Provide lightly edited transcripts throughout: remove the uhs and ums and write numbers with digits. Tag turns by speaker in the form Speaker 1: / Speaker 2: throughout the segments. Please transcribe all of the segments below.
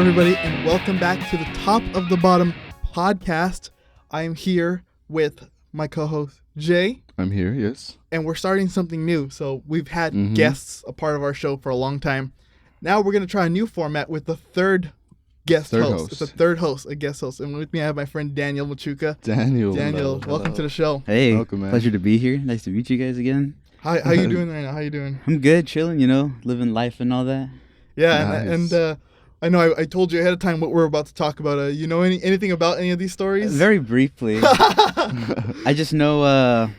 Speaker 1: everybody, and welcome back to the Top of the Bottom podcast. I am here with my co-host, Jay.
Speaker 2: I'm here, yes.
Speaker 1: And we're starting something new. So we've had guests a part of our show for a long time. Now we're going to try a new format with the third guest host. It's a third host, a guest host. And with me, I have my friend Daniel Machuca.
Speaker 2: Daniel,
Speaker 1: welcome to the show.
Speaker 3: Hey,
Speaker 2: welcome, man.
Speaker 3: Pleasure to be here. Nice to meet you guys again.
Speaker 1: How you doing right now? How you doing?
Speaker 3: I'm good, chilling, living life and all that.
Speaker 1: Yeah,
Speaker 2: nice.
Speaker 1: and I know I told you ahead of time what we're about to talk about. You know anything about any of these stories?
Speaker 3: Very briefly. I just know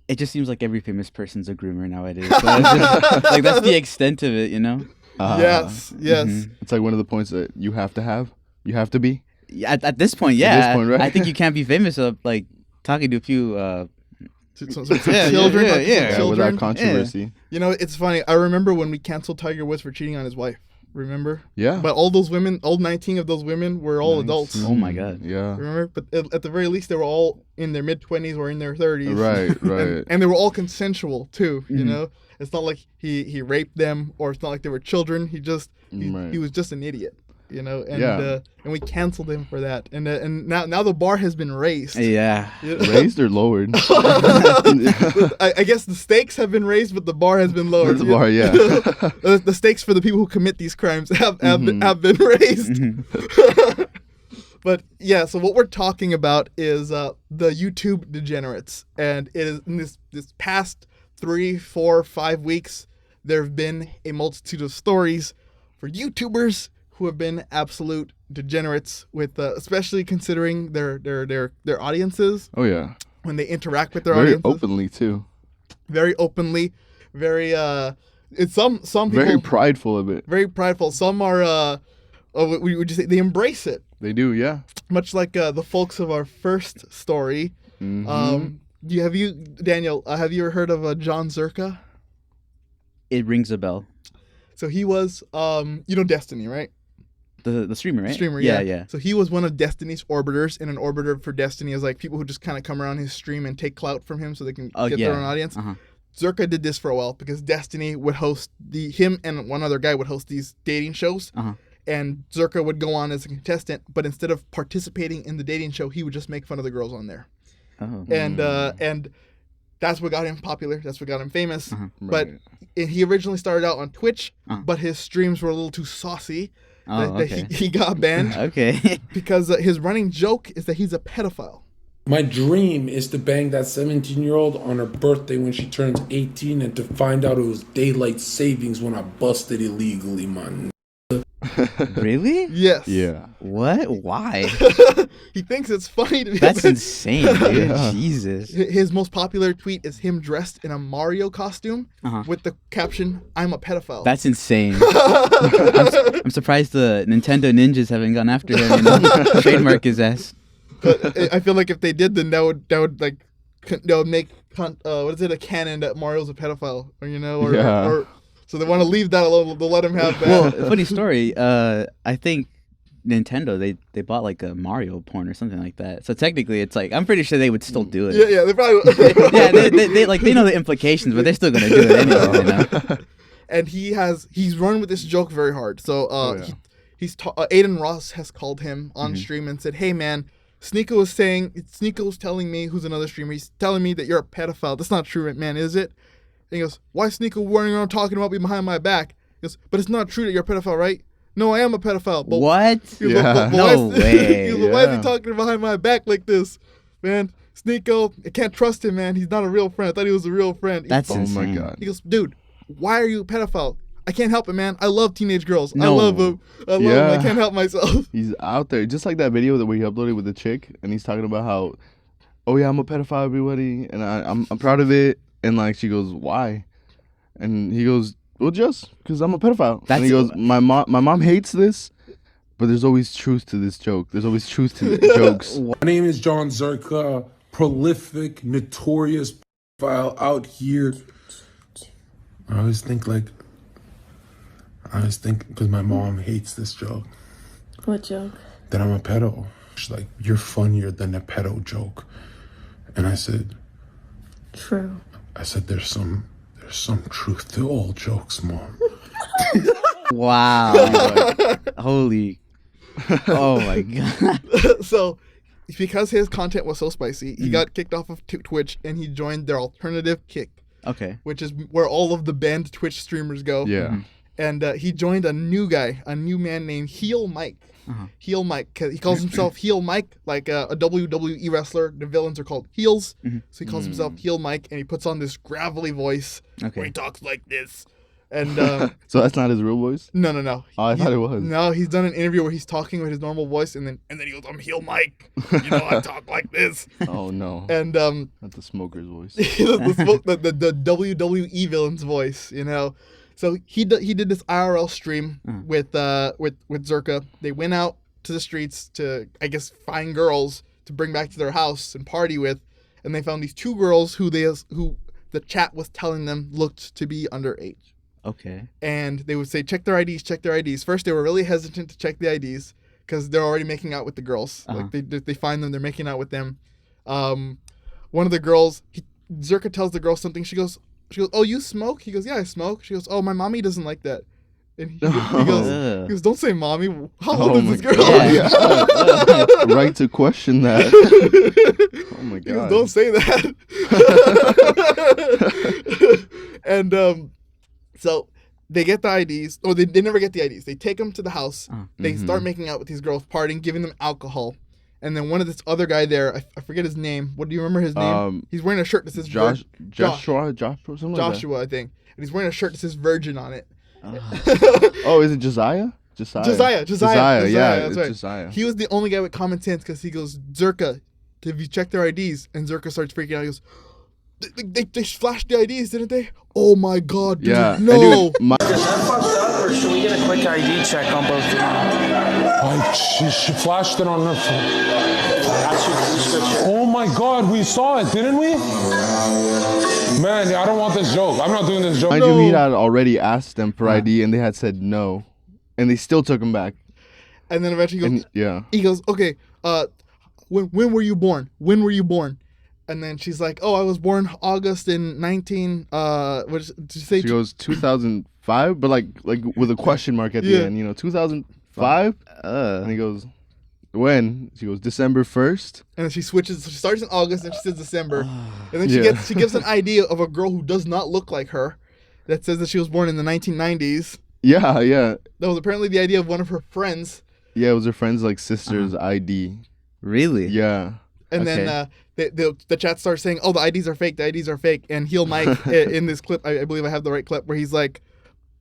Speaker 3: it just seems like every famous person's a groomer nowadays. So it's just, that's the extent of it,
Speaker 1: Yes.
Speaker 3: Mm-hmm.
Speaker 2: It's like one of the points that you have to be.
Speaker 3: At this point, yeah.
Speaker 2: At this point, right?
Speaker 3: I think you can't be famous of talking to a few
Speaker 1: children.
Speaker 2: Without controversy.
Speaker 1: Yeah. It's funny. I remember when we canceled Tiger Woods for cheating on his wife. Remember?
Speaker 2: Yeah.
Speaker 1: But all those women, all 19 of those women were all adults.
Speaker 3: Oh my God.
Speaker 2: Yeah.
Speaker 1: Remember? But at the very least, they were all in their mid-20s or in their 30s.
Speaker 2: Right.
Speaker 1: And they were all consensual too, It's not like he raped them, or it's not like they were children. He was just an idiot. And we canceled him for that, and now the bar has been raised.
Speaker 3: Yeah,
Speaker 2: raised or lowered?
Speaker 1: I guess the stakes have been raised, but the bar has been lowered.
Speaker 2: The bar, yeah.
Speaker 1: The stakes for the people who commit these crimes have been raised. But yeah, so what we're talking about is the YouTube Degenerates, and it is in this past 3, 4, 5 weeks, there have been a multitude of stories for YouTubers who have been absolute degenerates, with especially considering their audiences.
Speaker 2: Oh yeah.
Speaker 1: When they interact with their audiences.
Speaker 2: Very openly too.
Speaker 1: Very openly, very it's some people
Speaker 2: very prideful of it.
Speaker 1: Very prideful. Some are we would just say they embrace it.
Speaker 2: They do, yeah.
Speaker 1: Much like the folks of our first story. Daniel, have you ever heard of John Zherka?
Speaker 3: It rings a bell.
Speaker 1: So he was Destiny, right?
Speaker 3: The streamer, right?
Speaker 1: Streamer, yeah. So he was one of Destiny's orbiters, and an orbiter for Destiny is like people who just kind of come around his stream and take clout from him so they can get their own audience. Zherka did this for a while because Destiny would host him and one other guy would host these dating shows, and Zherka would go on as a contestant, but instead of participating in the dating show, he would just make fun of the girls on there. And that's what got him popular. That's what got him famous. But he originally started out on Twitch, but his streams were a little too saucy. He got banned. Because his running joke is that he's a pedophile.
Speaker 4: My dream is to bang that 17-year-old on her birthday when she turns 18 and to find out it was daylight savings when I busted illegally, man.
Speaker 3: Really?
Speaker 1: Yes.
Speaker 2: Yeah.
Speaker 3: What? Why?
Speaker 1: He thinks it's funny to be.
Speaker 3: That's insane, dude. Yeah. Jesus.
Speaker 1: His most popular tweet is him dressed in a Mario costume with the caption, "I'm a pedophile."
Speaker 3: That's insane. I'm surprised the Nintendo ninjas haven't gone after him and trademark his ass.
Speaker 1: But I feel like if they did, then that would make a canon that Mario's a pedophile, or so they want to leave that alone. They'll let him have that.
Speaker 3: Well, funny story. I think Nintendo they bought like a Mario porn or something like that. So technically, it's like I'm pretty sure they would still do it.
Speaker 1: Yeah, they probably would.
Speaker 3: Yeah, they know the implications, but they're still gonna do it anyway.
Speaker 1: And he's run with this joke very hard. So Aiden Ross has called him on stream and said, "Hey man, Sneako's telling me, who's another streamer, he's telling me that you're a pedophile. That's not true, man, is it?" And he goes, "Why is Sneako running around talking about me behind my back?" He goes, "But it's not true that you're a pedophile, right?" "No, I am a pedophile." But
Speaker 3: what? No way.
Speaker 1: Why is he talking behind my back like this? Man, Sneako, I can't trust him, man. He's not a real friend. I thought he was a real friend.
Speaker 3: That's
Speaker 2: Oh
Speaker 3: insane.
Speaker 2: my God.
Speaker 1: He goes, "Dude, why are you a pedophile?" "I can't help it, man. I love teenage girls.
Speaker 3: No.
Speaker 1: I love them. I can't help myself."
Speaker 2: He's out there. Just like that video that he uploaded with the chick, and he's talking about how, "Oh yeah, I'm a pedophile, everybody, and I'm proud of it." And like she goes, "Why?" And he goes, "Well, just because I'm a pedophile." And he goes, my mom hates this, but there's always truth to this joke. There's always truth to the jokes.
Speaker 4: My name is John Zherka, prolific, notorious pedophile out here. I always think because my mom hates this joke.
Speaker 5: What joke?
Speaker 4: That I'm a pedo. She's like, "You're funnier than a pedo joke." And I said,
Speaker 5: True.
Speaker 4: "There's some truth to all jokes, Mom."
Speaker 3: Wow. Holy Oh my god.
Speaker 1: So, because his content was so spicy, he got kicked off of Twitch and he joined their alternative Kick.
Speaker 3: Okay.
Speaker 1: Which is where all of the banned Twitch streamers go.
Speaker 2: Yeah.
Speaker 1: And he joined a new man named Heel Mike. Heel Mike. He calls himself Heel Mike, like a WWE wrestler. The villains are called heels. So he calls himself Heel Mike, and he puts on this gravelly voice where he talks like this. And
Speaker 2: so that's not his real voice?
Speaker 1: No.
Speaker 2: Oh, I thought it was.
Speaker 1: No, he's done an interview where he's talking with his normal voice, and then he goes, "I'm Heel Mike. You know, I talk like this."
Speaker 2: Oh no.
Speaker 1: And
Speaker 2: not the smoker's voice.
Speaker 1: the WWE villain's voice, you know. So he did this IRL stream with Zherka. They went out to the streets to, I guess, find girls to bring back to their house and party with, and they found these two girls who the chat was telling them looked to be underage.
Speaker 3: Okay.
Speaker 1: And they would say, check their IDs. First, they were really hesitant to check the IDs because they're already making out with the girls. Like they find them, they're making out with them. One of the girls, Zherka tells the girl something. She goes, "Oh, you smoke?" He goes, "Yeah, I smoke." She goes, "Oh, my mommy doesn't like that." And he goes, "Don't say mommy. How old is this girl?"
Speaker 2: Yeah. Right to question that. Oh my god.
Speaker 1: He goes, "Don't say that." And so they get the IDs. Oh, they never get the IDs. They take them to the house. They start making out with these girls, partying, giving them alcohol. And then one of this other guy there, I forget his name. What do you remember his name? He's wearing a shirt that says
Speaker 2: Joshua,
Speaker 1: something like that. I think. And he's wearing a shirt that says Virgin on it.
Speaker 2: Oh, is it Josiah? Josiah, yeah,
Speaker 1: that's right.
Speaker 2: Josiah.
Speaker 1: He was the only guy with common sense because he goes, "Zherka, have you checked their IDs?" And Zherka starts freaking out. He goes, They flashed the IDs, didn't they? Oh my god, dude.
Speaker 2: Yeah.
Speaker 1: No.
Speaker 6: Is that fucked up, or should we get a quick ID check on both of them?
Speaker 4: She flashed it on her phone. Oh my god, we saw it, didn't we? Man, I don't want this joke. I'm not doing this joke.
Speaker 2: Mind you, he had already asked them for ID, and they had said no. And they still took him back.
Speaker 1: And then eventually he goes, "Okay, when were you born? When were you born?" And then she's like, "Oh, I was born August in 19 what did you say?"
Speaker 2: She goes 2005, but like with a question mark at the end, you know, 2005. And he goes, "When?" She goes, "December 1st."
Speaker 1: And then she switches. She starts in August, and she says December. And then she gives an idea of a girl who does not look like her, that says that she was born in the 1990s.
Speaker 2: Yeah.
Speaker 1: That was apparently the idea of one of her friends.
Speaker 2: Yeah, it was her friend's like sister's ID.
Speaker 3: Really?
Speaker 2: Yeah.
Speaker 1: And then the chat starts saying, "Oh, the IDs are fake. The IDs are fake." And Heel Mike in this clip, I believe I have the right clip, where he's like,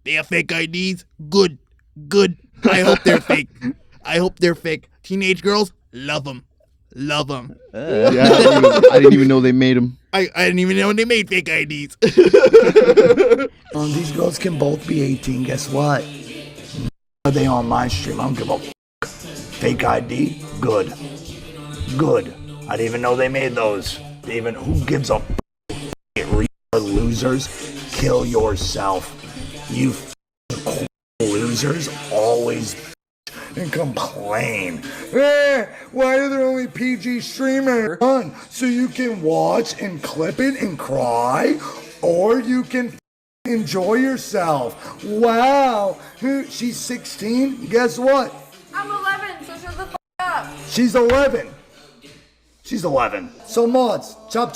Speaker 1: "They have fake IDs. Good. I hope they're fake. I hope they're fake. Teenage girls, love them.
Speaker 2: Yeah, I didn't even know they made them.
Speaker 1: I didn't even know they made fake IDs.
Speaker 7: These girls can both be 18. Guess what? Are they on my stream? I don't give a f***. Fake ID? Good. I didn't even know they made those. Who gives a f***? Losers, kill yourself. You f***ing losers always and complain. Why are there only PG streamers on? So you can watch and clip it and cry, or you can enjoy yourself. Wow. She's 16? Guess what?
Speaker 8: I'm 11, so shut the f*** up.
Speaker 7: She's 11. So mods, chop.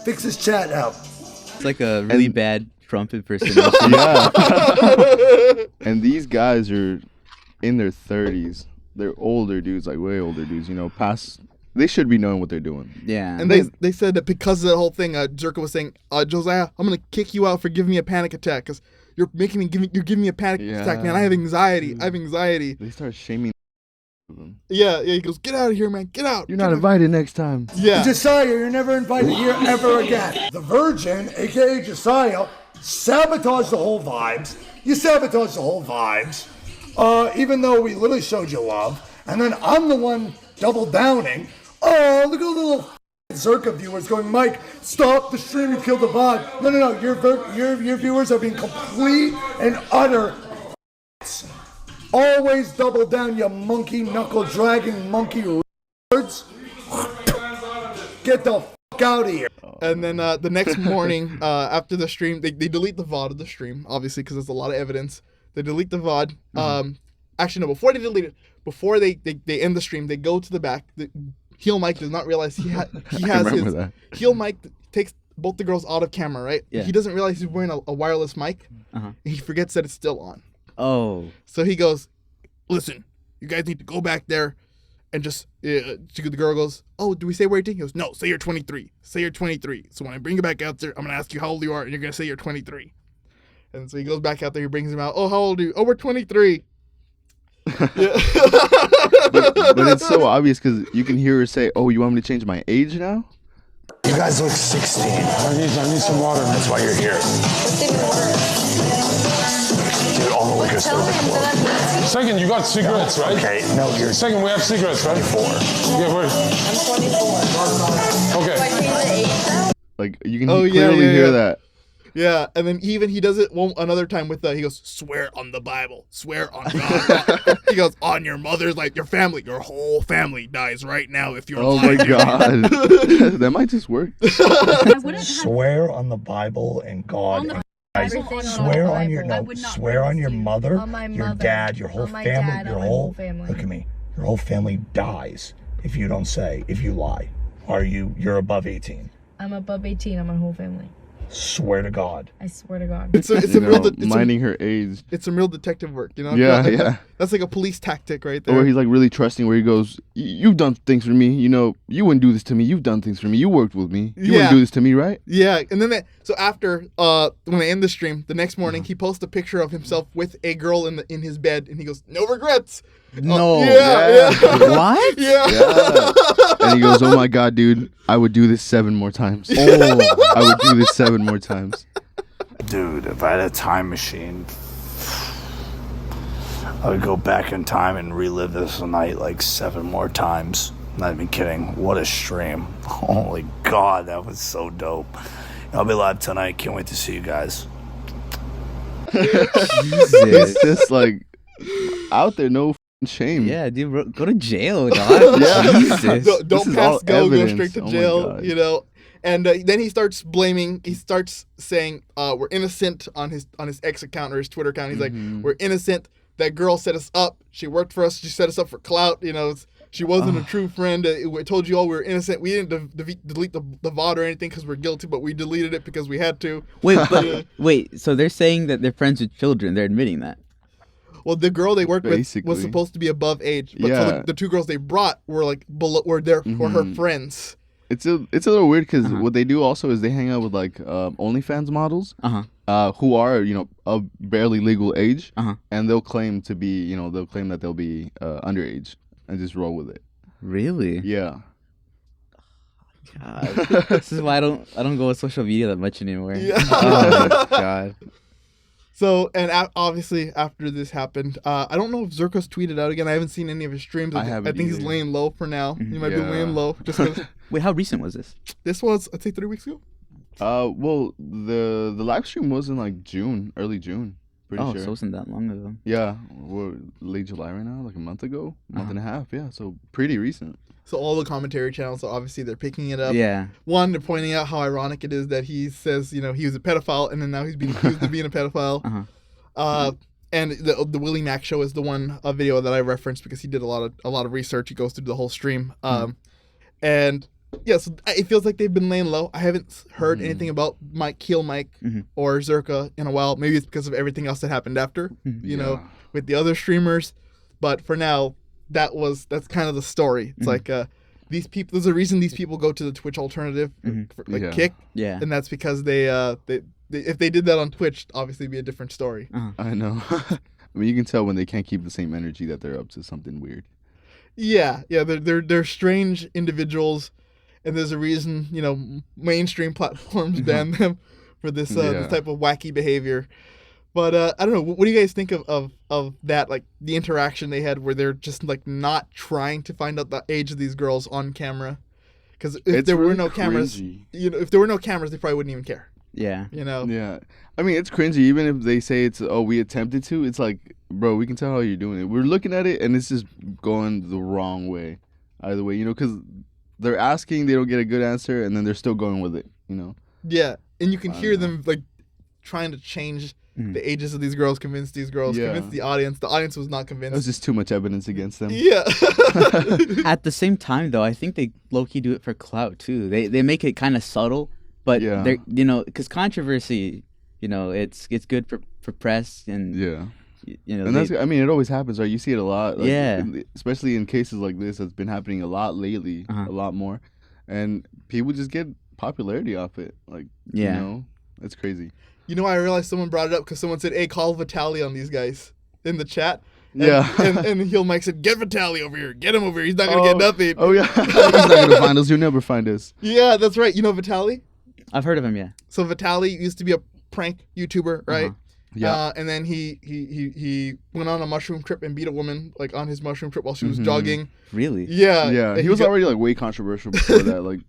Speaker 7: Fix this chat out.
Speaker 3: It's like a really bad Trump impersonation.
Speaker 2: Yeah. And these guys are in their 30s. They're older dudes, like way older dudes, you know, they should be knowing what they're doing.
Speaker 3: Yeah.
Speaker 1: And they said that because of the whole thing, Zherka was saying, "Josiah, I'm going to kick you out for giving me a panic attack because you're giving me a panic attack, man. I have anxiety. They
Speaker 2: start shaming them.
Speaker 1: Yeah, he goes, "Get out of here, man. Get out.
Speaker 2: You're not invited next time."
Speaker 1: Yeah.
Speaker 7: Josiah, you're never invited here ever again. The Virgin, aka Josiah, sabotaged the whole vibes. You sabotaged the whole vibes. Even though we literally showed you love. And then I'm the one double downing. Oh, look at the little Zherka viewers going, "Mike, stop the stream, you killed the vibe." No. Your viewers are being complete and utter always double down, you monkey knuckle dragging monkey words. Get the f*** out of here.
Speaker 1: And then the next morning, after the stream, they delete the VOD of the stream, obviously, because there's a lot of evidence. They delete the VOD. Actually, no, before they delete it, before they end the stream, they go to the back. Heel Mike does not realize he has his.
Speaker 2: that.
Speaker 1: Heel Mike takes both the girls out of camera, right?
Speaker 3: Yeah.
Speaker 1: He doesn't realize he's wearing a wireless mic.
Speaker 3: Uh-huh.
Speaker 1: And he forgets that it's still on.
Speaker 3: Oh.
Speaker 1: So he goes, listen, you guys need to go back there and just, the girl goes, oh, do we say we're 18? He goes, no, say you're 23. Say you're 23. So when I bring you back out there, I'm going to ask you how old you are, and you're going to say you're 23. And so he goes back out there, he brings him out, oh, how old are you? Oh, we're 23.
Speaker 2: But it's so obvious because you can hear her say, oh, you want me to change my age now?
Speaker 7: You guys look 16.
Speaker 4: I need some water.
Speaker 7: That's why you're here. Dude, all the liquor stores are closed.
Speaker 4: Second, you got cigarettes, right?
Speaker 7: Okay, no, you're
Speaker 4: Second, we have cigarettes, right?
Speaker 7: 4.
Speaker 4: Yeah, where?
Speaker 8: I'm 24.
Speaker 4: Okay.
Speaker 8: Do I change the age now?
Speaker 2: Like, you can
Speaker 1: Oh, yeah,
Speaker 2: clearly
Speaker 1: yeah,
Speaker 2: hear
Speaker 1: yeah.
Speaker 2: that.
Speaker 1: Yeah, and then he does it another time with he goes, swear on the Bible, swear on God. He goes, on your mother's, like your family, your whole family dies right now if you're
Speaker 2: Oh my
Speaker 1: lying.
Speaker 2: god. That might just work.
Speaker 7: Swear on the Bible and God.
Speaker 8: On the
Speaker 7: and guys,
Speaker 8: Everything on
Speaker 7: swear
Speaker 8: the
Speaker 7: on your
Speaker 8: Bible. I
Speaker 7: no,
Speaker 8: would not
Speaker 7: swear on your
Speaker 8: promise you.
Speaker 7: mother,
Speaker 8: On my
Speaker 7: your
Speaker 8: mother,
Speaker 7: dad, your whole
Speaker 8: on my
Speaker 7: family,
Speaker 8: dad,
Speaker 7: your
Speaker 8: on my
Speaker 7: whole
Speaker 8: whole family.
Speaker 7: Look at me. Your whole family dies if you don't say, if you lie. You're above 18.
Speaker 8: I'm above 18 on my whole family.
Speaker 7: Swear to God.
Speaker 8: I swear to God.
Speaker 1: It's
Speaker 2: You
Speaker 1: some
Speaker 2: know,
Speaker 1: real
Speaker 2: minding her age.
Speaker 1: it's some real detective work, you know?
Speaker 2: Yeah,
Speaker 1: Like,
Speaker 2: yeah.
Speaker 1: That's like a police tactic right there.
Speaker 2: Or he's like really trusting where he goes, you've done things for me, you know, you wouldn't do this to me, you've done things for me, you worked with me, you
Speaker 1: Yeah.
Speaker 2: wouldn't do this to me, right?
Speaker 1: Yeah, and then so after when they end the stream, the next morning he posts a picture of himself with a girl in his bed, and he goes, "No regrets."
Speaker 3: No.
Speaker 1: Yeah.
Speaker 3: What?
Speaker 1: Yeah.
Speaker 2: Yeah. And he goes, oh my god, dude, I would do this 7 more times.
Speaker 3: Oh.
Speaker 2: I would do this 7 more times.
Speaker 7: Dude, if I had a time machine, I would go back in time and relive this night like 7 more times. Not even kidding. What a stream. Holy God, that was so dope. I'll be live tonight. Can't wait to see you guys.
Speaker 2: It's just like out there, no shame.
Speaker 3: Yeah, dude, bro, go to jail, dog.
Speaker 2: Yeah.
Speaker 3: Jesus.
Speaker 1: Don't
Speaker 2: This is all
Speaker 1: pass go
Speaker 2: evidence.
Speaker 1: straight to
Speaker 2: Oh my
Speaker 1: jail,
Speaker 2: God.
Speaker 1: you know. And then he starts saying we're innocent on his X account or his Twitter account. He's like, we're innocent. That girl set us up. She worked for us. She set us up for clout. You know, she wasn't a true friend. I told you all we were innocent. We didn't delete the VOD or anything because we're guilty, but we deleted it because we had to.
Speaker 3: Wait, so they're saying that they're friends with children. They're admitting that.
Speaker 1: Well, the girl they worked with
Speaker 2: Basically.
Speaker 1: was supposed to be above age, but so
Speaker 2: Yeah.
Speaker 1: the 2 girls they brought were like were there for her friends.
Speaker 2: It's a little weird because what they do also is they hang out with like OnlyFans models who are, you know, of barely legal age, and they'll claim to be, you know, that they'll be underage and just roll with it.
Speaker 3: Really?
Speaker 2: Yeah.
Speaker 3: God. This is why I don't go on social media that much anymore.
Speaker 1: Yeah.
Speaker 3: Oh my god.
Speaker 1: So, and obviously after this happened, I don't know if Zherka's tweeted out again. I haven't seen any of his streams. I
Speaker 2: haven't
Speaker 1: think he's
Speaker 2: either.
Speaker 1: laying low for now. He might be
Speaker 2: Yeah.
Speaker 1: laying low just 'cause
Speaker 3: Wait, how recent was this?
Speaker 1: this was, I'd say 3 weeks ago.
Speaker 2: Well, the live stream was in like early June. Pretty
Speaker 3: Oh,
Speaker 2: sure.
Speaker 3: so it wasn't that long ago.
Speaker 2: Yeah, we're late July right now, like a month ago, month and a half. Yeah, so pretty recent.
Speaker 1: So all the commentary channels, so obviously they're picking it up.
Speaker 3: Yeah.
Speaker 1: One, they're pointing out how ironic it is that he says, you know, he was a pedophile, and then now he's being accused of being a pedophile. And the Willie Mac show is the one video that I referenced because he did a lot of research. He goes through the whole stream, and yeah, so it feels like they've been laying low. I haven't heard anything about Heel Mike or Zherka in a while. Maybe it's because of everything else that happened after, you know, with the other streamers. But for now, that's kind of the story. It's like these people. There's a reason these people go to the Twitch alternative, for, like Kick,
Speaker 3: Yeah.
Speaker 1: and that's because they if they did that on Twitch, obviously it'd be a different story.
Speaker 2: I know. I mean, you can tell when they can't keep the same energy that they're up to something weird.
Speaker 1: Yeah, they're strange individuals, and there's a reason, you know, mainstream platforms ban them for this type of wacky behavior. But I don't know. What do you guys think of that? Like the interaction they had, where they're just like not trying to find out the age of these girls on camera, because if there were no cameras, you know, if there were no cameras, they probably wouldn't even care.
Speaker 3: Yeah.
Speaker 1: You know.
Speaker 2: Yeah, I mean it's cringy. Even if they say it's we attempted to, it's like, bro, we can tell how you're doing it. We're looking at it and it's just going the wrong way, either way, you know, because they're asking, they don't get a good answer, and then they're still going with it, you know.
Speaker 1: Yeah, and you can hear them like trying to change the ages of these girls convinced these girls, convinced the audience. The audience was not convinced.
Speaker 2: It was just too much evidence against them.
Speaker 1: Yeah.
Speaker 3: At the same time, though, I think they low-key do it for clout, too. They make it kind of subtle, but they're, you know, because controversy, you know, it's good for press and you know,
Speaker 2: and that's, I mean, it always happens, right? You see it a lot, like,
Speaker 3: –
Speaker 2: especially in cases like this that's been happening a lot lately, a lot more, and people just get popularity off it, like, you know, it's crazy.
Speaker 1: You know, I realized someone brought it up because someone said, "Hey, call Vitaly on these guys" in the chat. And Heel Mike said, "Get Vitaly over here. Get him over here. He's not gonna get nothing."
Speaker 2: Oh yeah, he's not gonna find us. You'll never find us.
Speaker 1: Yeah, that's right. You know Vitaly?
Speaker 3: I've heard of him. Yeah.
Speaker 1: So Vitaly used to be a prank YouTuber, right?
Speaker 2: Yeah.
Speaker 1: And then he went on a mushroom trip and beat a woman like on his mushroom trip while she was jogging.
Speaker 3: Really?
Speaker 1: Yeah.
Speaker 2: Yeah. He was already like way controversial before that, like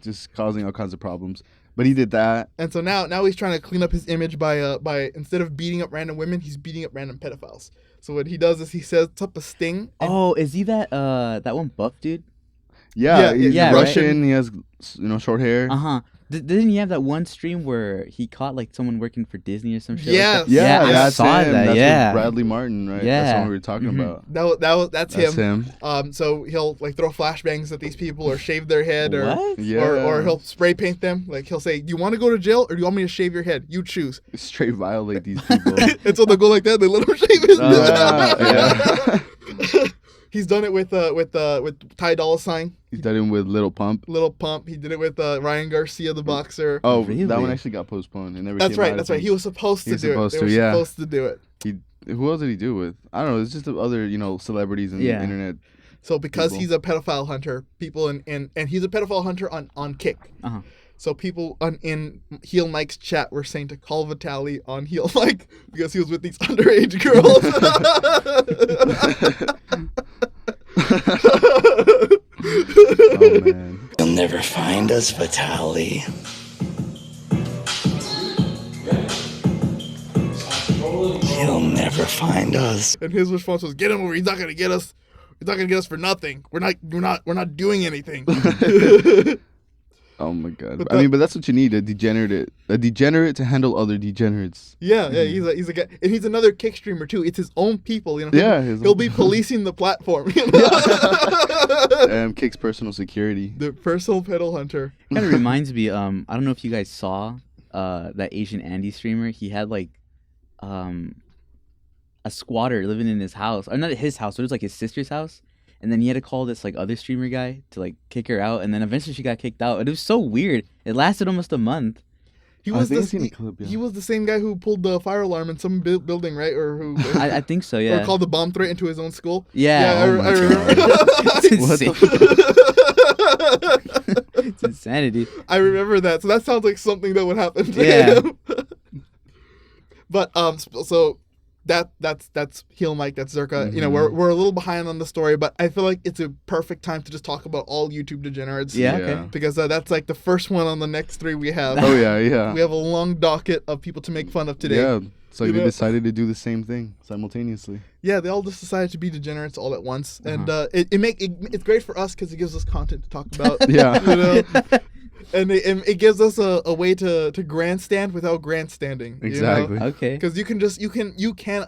Speaker 2: just causing all kinds of problems. But he did that.
Speaker 1: And so now he's trying to clean up his image by instead of beating up random women, he's beating up random pedophiles. So what he does is he sets up a sting.
Speaker 3: Oh, is he that one buff dude?
Speaker 2: Yeah, he's Russian.
Speaker 1: Right?
Speaker 2: He has, you know, short hair.
Speaker 3: Didn't he have that one stream where he caught like someone working for Disney or some shit?
Speaker 1: Yes.
Speaker 3: Like that? I saw
Speaker 2: him.
Speaker 3: that.
Speaker 2: That's with Bradley Martin, right?
Speaker 3: Yeah.
Speaker 2: That's the one we were talking about.
Speaker 1: That's him. So he'll like throw flashbangs at these people or shave their head or he'll spray paint them. Like he'll say, "Do you want to go to jail or do you want me to shave your head? You choose."
Speaker 2: Straight violate these people.
Speaker 1: And so they'll go like that. They let him shave his head. He's done it with Ty Dolla $ign.
Speaker 2: He's done it with Lil Pump.
Speaker 1: He did it with Ryan Garcia, the boxer.
Speaker 2: Oh,
Speaker 3: really?
Speaker 2: That one actually got postponed. It never
Speaker 1: That's
Speaker 2: came
Speaker 1: right.
Speaker 2: out.
Speaker 1: He was supposed to do it. They were supposed to do it.
Speaker 2: Who else did he do it with? I don't know. It's just the other, you know, celebrities in the internet.
Speaker 1: So because he's a pedophile hunter, people and he's a pedophile hunter on Kick. So people in Heel Mike's chat were saying to call Vitaly on Heel Mike because he was with these underage girls.
Speaker 2: Oh man.
Speaker 7: You'll never find us, Vitaly. You'll never find us.
Speaker 1: And his response was, "Get him over. He's not gonna get us. He's not gonna get us for nothing. We're not doing anything."
Speaker 2: Oh my god! But that's what you need—a degenerate to handle other degenerates.
Speaker 1: Yeah, he's a guy, and he's another Kick streamer too. It's his own people, you know. He'll be policing the platform. You know?
Speaker 2: Kick's personal security.
Speaker 1: The personal pedal hunter.
Speaker 3: Kind of reminds me. I don't know if you guys saw that Asian Andy streamer. He had like a squatter living in his house, or not at his house, but it was like his sister's house. And then he had to call this like other streamer guy to like kick her out, and then eventually she got kicked out. It was so weird. It lasted almost a month.
Speaker 1: He was the same guy who pulled the fire alarm in some building, right? Or who?
Speaker 3: I think so. Yeah.
Speaker 1: Or called the bomb threat into his own school.
Speaker 3: Yeah.
Speaker 1: I remember.
Speaker 3: It's insane. It's insanity.
Speaker 1: I remember that. So that sounds like something that would happen to him. But so. That's Heel Mike, that's Zherka. You know, we're a little behind on the story, but I feel like it's a perfect time to just talk about all YouTube degenerates.
Speaker 3: Yeah, okay.
Speaker 1: Because that's like the first one on the next three we have.
Speaker 2: Oh yeah.
Speaker 1: We have a long docket of people to make fun of today.
Speaker 2: Yeah, so they decided to do the same thing simultaneously.
Speaker 1: Yeah, they all just decided to be degenerates all at once, and it's great for us because it gives us content to talk about.
Speaker 2: Yeah,
Speaker 1: you know? And it gives us a way to grandstand without grandstanding.
Speaker 2: Exactly.
Speaker 1: You know?
Speaker 3: Okay.
Speaker 1: Because you can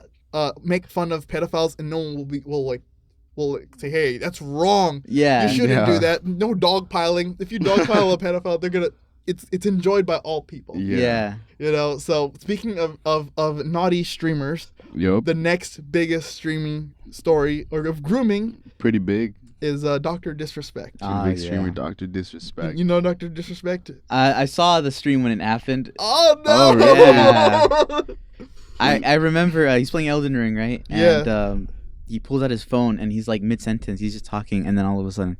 Speaker 1: make fun of pedophiles and no one will say, "Hey, that's wrong.
Speaker 3: Yeah.
Speaker 1: You shouldn't do that." No dogpiling. If you dogpile a pedophile, it's enjoyed by all people.
Speaker 3: Yeah.
Speaker 1: You know. So speaking of naughty streamers, the next biggest streaming story or of grooming,
Speaker 2: pretty big,
Speaker 1: is Dr. Disrespect.
Speaker 2: Big streamer Dr. Disrespect.
Speaker 1: You know Dr. Disrespect?
Speaker 3: I saw the stream when it happened.
Speaker 1: Oh no!
Speaker 3: Oh, yeah. I remember he's playing Elden Ring, right? And he pulls out his phone and he's like mid-sentence. He's just talking, and then all of a sudden,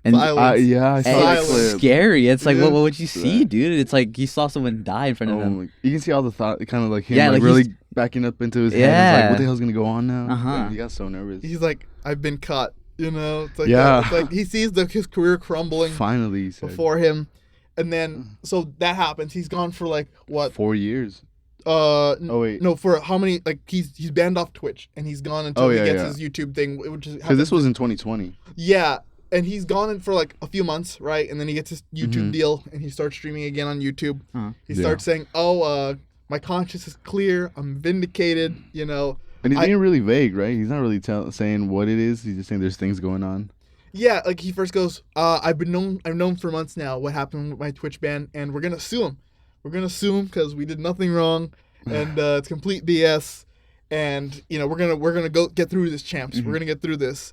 Speaker 1: silence.
Speaker 2: I saw that
Speaker 3: it's
Speaker 2: clip.
Speaker 3: Scary. It's like, what would you see, dude? It's like you saw someone die in front of him.
Speaker 2: You can see all the thought, kind of like him,
Speaker 3: Yeah, like
Speaker 2: really backing up into his head. He's like, what the hell's gonna go on now?
Speaker 3: Uh-huh.
Speaker 2: He got so nervous.
Speaker 1: He's like, I've been caught. You know, it's like it's like he sees his career crumbling
Speaker 2: finally
Speaker 1: before him, and then so that happens. He's gone for like what?
Speaker 2: 4 years.
Speaker 1: Oh wait, no. For how many? Like he's banned off Twitch, and he's gone until he gets his YouTube thing, which is
Speaker 2: because this was in 2020.
Speaker 1: Yeah, and he's gone in for like a few months, right? And then he gets his YouTube deal, and he starts streaming again on YouTube. He starts saying, my conscience is clear. I'm vindicated, you know.
Speaker 2: And he's being really vague, right? He's not really saying what it is. He's just saying there's things going on.
Speaker 1: Yeah, like he first goes, I've known for months now what happened with my Twitch ban, and we're gonna sue him. We're gonna sue him because we did nothing wrong, and it's complete BS. And you know we're gonna go get through this, champs. We're gonna get through this.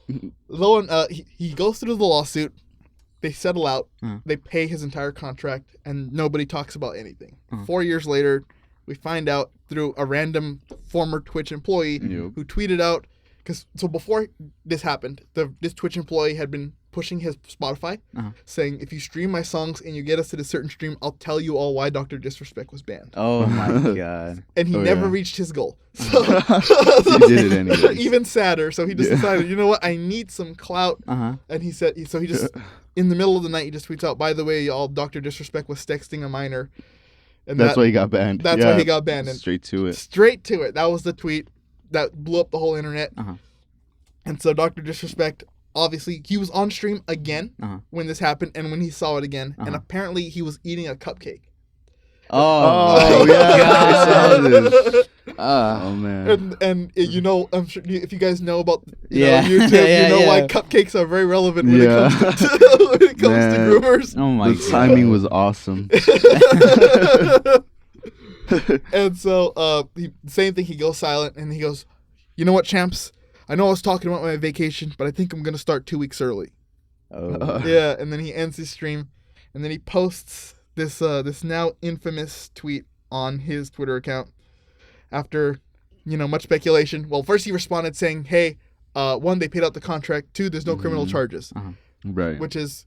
Speaker 1: He goes through the lawsuit. They settle out. They pay his entire contract, and nobody talks about anything. 4 years later, we find out through a random former Twitch employee who tweeted out, so before this happened, this Twitch employee had been pushing his Spotify, saying, if you stream my songs and you get us to this certain stream, I'll tell you all why Dr. Disrespect was banned.
Speaker 3: Oh my god.
Speaker 1: And he never reached his goal. So
Speaker 2: he did it anyway.
Speaker 1: Even sadder. So he just decided, you know what, I need some clout. And he said, so he just, in the middle of the night, he just tweets out, by the way, y'all, Dr. Disrespect was texting a minor. And
Speaker 2: that's why he got banned.
Speaker 1: That's why he got banned. And
Speaker 2: straight to it.
Speaker 1: Straight to it. That was the tweet that blew up the whole internet. And so Dr. Disrespect, obviously, he was on stream again when this happened, and when he saw it again, and apparently he was eating a cupcake.
Speaker 2: Oh yeah. Oh man.
Speaker 1: And you know, I'm sure if you guys know about YouTube, you know why cupcakes are very relevant when it comes to groomers.
Speaker 3: Oh my god.
Speaker 2: The timing was awesome.
Speaker 1: And so same thing, he goes silent and he goes, you know what, champs? I know I was talking about my vacation, but I think I'm gonna start 2 weeks early. Yeah, and then he ends his stream, and then he posts this now infamous tweet on his Twitter account after, you know, much speculation. Well, first he responded saying, hey, one, they paid out the contract. 2, there's no criminal charges.
Speaker 2: Right.
Speaker 1: Which is,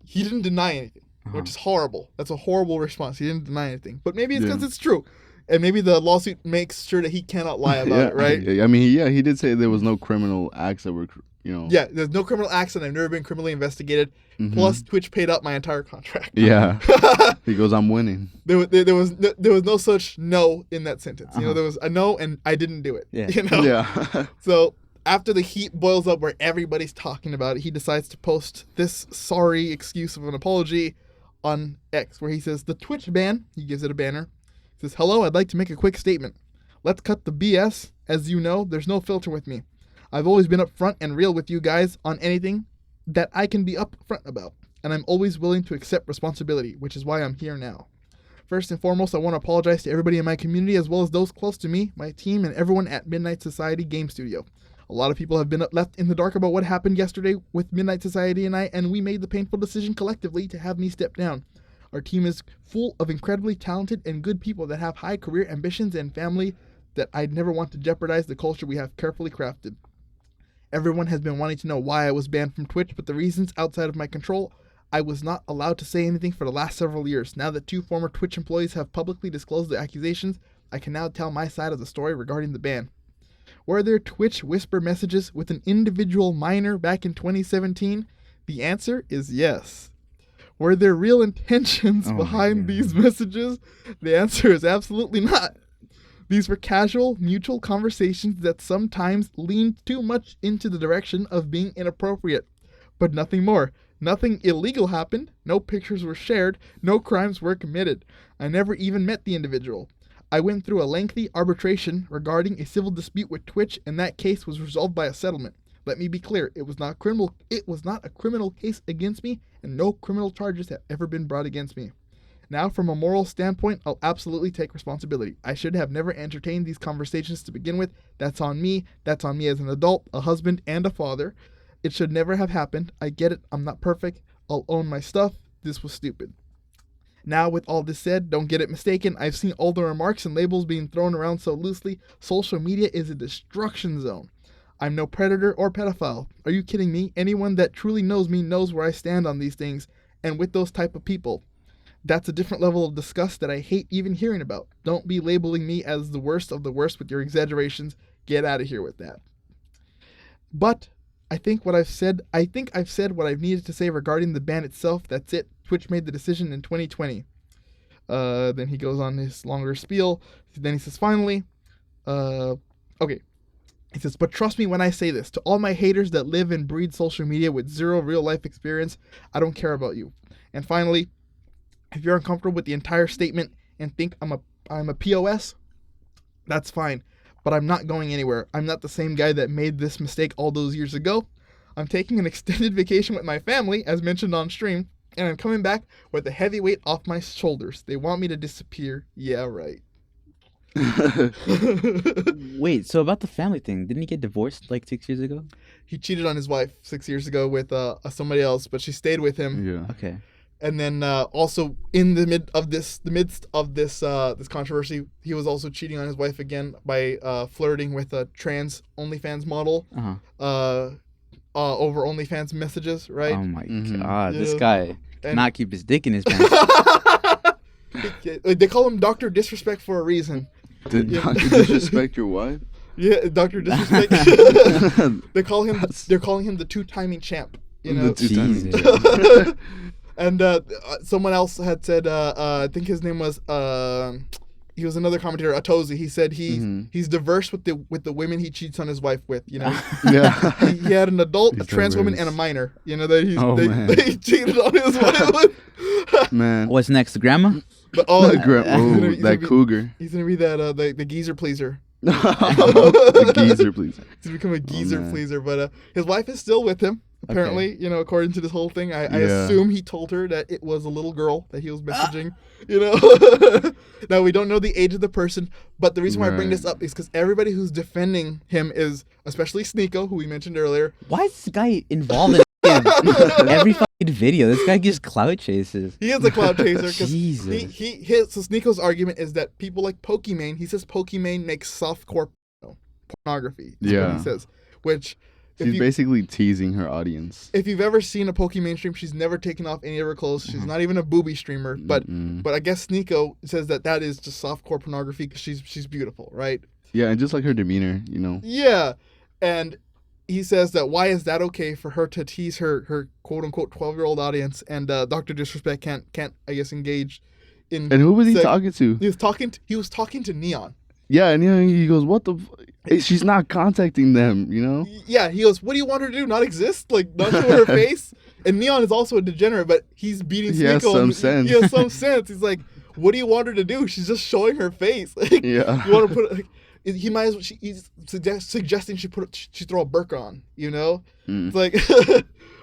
Speaker 1: he didn't deny anything, which is horrible. That's a horrible response. He didn't deny anything. But maybe it's because it's true. And maybe the lawsuit makes sure that he cannot lie about it, right?
Speaker 2: I mean, he did say there was no criminal acts that were, you know.
Speaker 1: Yeah, there's no criminal acts and I've never been criminally investigated. Plus, Twitch paid out my entire contract.
Speaker 2: Yeah. He goes, I'm winning.
Speaker 1: There was no such no in that sentence. You know, there was a no and I didn't do it.
Speaker 3: Yeah.
Speaker 1: You know?
Speaker 2: Yeah.
Speaker 1: So after the heat boils up where everybody's talking about it, he decides to post this sorry excuse of an apology on X, where he says, the Twitch ban, he gives it a banner, says, hello, I'd like to make a quick statement. Let's cut the BS. As you know, there's no filter with me. I've always been upfront and real with you guys on anything that I can be upfront about. And I'm always willing to accept responsibility, which is why I'm here now. First and foremost, I want to apologize to everybody in my community as well as those close to me, my team, and everyone at Midnight Society Game Studio. A lot of people have been left in the dark about what happened yesterday with Midnight Society and I, and we made the painful decision collectively to have me step down. Our team is full of incredibly talented and good people that have high career ambitions and family that I'd never want to jeopardize the culture we have carefully crafted. Everyone has been wanting to know why I was banned from Twitch, but the reasons outside of my control. I was not allowed to say anything for the last several years. Now that 2 former Twitch employees have publicly disclosed the accusations, I can now tell my side of the story regarding the ban. Were there Twitch whisper messages with an individual minor back in 2017? The answer is yes. Were there real intentions behind these messages? The answer is absolutely not. These were casual, mutual conversations that sometimes leaned too much into the direction of being inappropriate. But nothing more. Nothing illegal happened. No pictures were shared. No crimes were committed. I never even met the individual. I went through a lengthy arbitration regarding a civil dispute with Twitch, and that case was resolved by a settlement. Let me be clear, it was not a criminal case against me, and no criminal charges have ever been brought against me. Now, from a moral standpoint, I'll absolutely take responsibility. I should have never entertained these conversations to begin with. That's on me. That's on me as an adult, a husband, and a father. It should never have happened. I get it. I'm not perfect. I'll own my stuff. This was stupid. Now, with all this said, don't get it mistaken. I've seen all the remarks and labels being thrown around so loosely. Social media is a destruction zone. I'm no predator or pedophile. Are you kidding me? Anyone that truly knows me knows where I stand on these things, and with those type of people. That's a different level of disgust that I hate even hearing about. Don't be labeling me as the worst of the worst with your exaggerations. Get out of here with that. But I think I've said what I've needed to say regarding the ban itself. That's it. Twitch made the decision in 2020. Then he goes on his longer spiel. Then he says, finally, okay. He says, but trust me when I say this. To all my haters that live and breed social media with zero real-life experience, I don't care about you. And finally, if you're uncomfortable with the entire statement and think I'm a POS, that's fine. But I'm not going anywhere. I'm not the same guy that made this mistake all those years ago. I'm taking an extended vacation with my family, as mentioned on stream, and I'm coming back with a heavy weight off my shoulders. They want me to disappear. Yeah, right.
Speaker 3: Wait, so about the family thing, didn't he get divorced like 6 years ago?
Speaker 1: He cheated on his wife 6 years ago with somebody else, but she stayed with him.
Speaker 2: Yeah.
Speaker 3: Okay.
Speaker 1: And then also in the midst of this controversy, he was also cheating on his wife again by flirting with a trans OnlyFans model over OnlyFans messages, right?
Speaker 3: Oh my God,
Speaker 1: You
Speaker 3: this
Speaker 1: know,
Speaker 3: guy cannot keep his dick in his pants.
Speaker 1: They call him Dr. Disrespect for a reason.
Speaker 2: Did Dr. Disrespect your wife?
Speaker 1: Yeah, Dr. Disrespect. They're calling him the two-timing champ. You know.
Speaker 3: Jesus.
Speaker 1: And someone else had said, I think his name was, he was another commentator, Atozi. He said he's diverse with the women he cheats on his wife with. You know,
Speaker 2: Yeah.
Speaker 1: he had an adult,
Speaker 2: He's
Speaker 1: a trans woman,
Speaker 2: diverse.
Speaker 1: and a minor. You know that
Speaker 2: man.
Speaker 1: they cheated on his wife with.
Speaker 2: Man.
Speaker 3: What's next, the grandma?
Speaker 1: But
Speaker 2: That
Speaker 1: he's gonna be-
Speaker 2: cougar.
Speaker 1: He's gonna be that the geezer pleaser.
Speaker 2: The geezer, please.
Speaker 1: He's become a geezer
Speaker 2: man.
Speaker 1: pleaser, but his wife is still with him. Apparently, you know, according to this whole thing, I
Speaker 2: Yeah.
Speaker 1: assume he told her that it was a little girl that he was messaging. You know, now we don't know the age of the person, but the reason why I bring this up is because everybody who's defending him is, especially Sneeko, who we mentioned earlier.
Speaker 3: Why is this guy involved in every fucking video? This guy just clout chases.
Speaker 1: He is a cloud chaser because
Speaker 3: Jesus.
Speaker 1: so Sneeko's argument is that people like Pokimane. He says Pokimane makes softcore pornography. Is what he says, which.
Speaker 2: She's basically teasing her audience.
Speaker 1: If you've ever seen a Pokimane stream, she's never taken off any of her clothes. She's not even a booby streamer. But I guess Sneeko says that is just softcore pornography because she's beautiful, right?
Speaker 2: Yeah, and just like her demeanor, you know.
Speaker 1: Yeah, and he says that why is that okay for her to tease her quote unquote 12-year-old audience, and Dr. Disrespect can't I guess engage in.
Speaker 2: And who was he talking to?
Speaker 1: He was talking to Neon.
Speaker 2: Yeah, and he goes, "What the? She's not contacting them, you know."
Speaker 1: Yeah, he goes, "What do you want her to do? Not exist? Like not show her face?" And Neon is also a degeneraate, but he's beating Sneeko.
Speaker 2: He has some sense.
Speaker 1: He has some sense. He's like, "What do you want her to do? She's just showing her face." Like,
Speaker 2: Yeah.
Speaker 1: You want to put? Like, he might as well. He's suggesting she throw a burqa on. You know, it's like,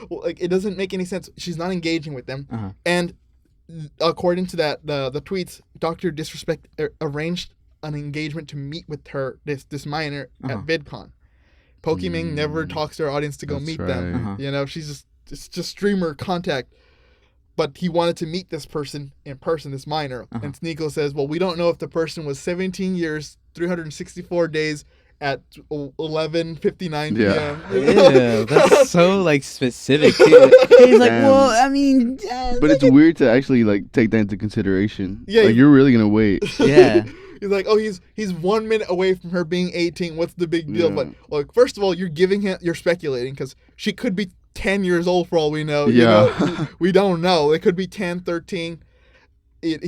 Speaker 1: like it doesn't make any sense. She's not engaging with them, and according to that, the tweets, Dr. Disrespect arranged an engagement to meet with her, this minor, at VidCon. Pokimane never talks to her audience to go meet them. You know, it's just streamer contact. But he wanted to meet this person in person, this minor. And Sneeko says, well, we don't know if the person was 17 years, 364 days at 11:59 p.m.
Speaker 3: Yeah, that's so like specific too. He's like, well, I mean,
Speaker 2: but it's weird to actually like take that into consideration.
Speaker 1: Yeah,
Speaker 2: like you're really gonna wait.
Speaker 3: Yeah.
Speaker 1: He's like, oh, he's 1 minute away from her being 18. What's the big deal? But like, first of all, you're speculating because she could be 10 years old for all we know.
Speaker 2: Yeah.
Speaker 1: You know? We don't know. It could be 10, 13. But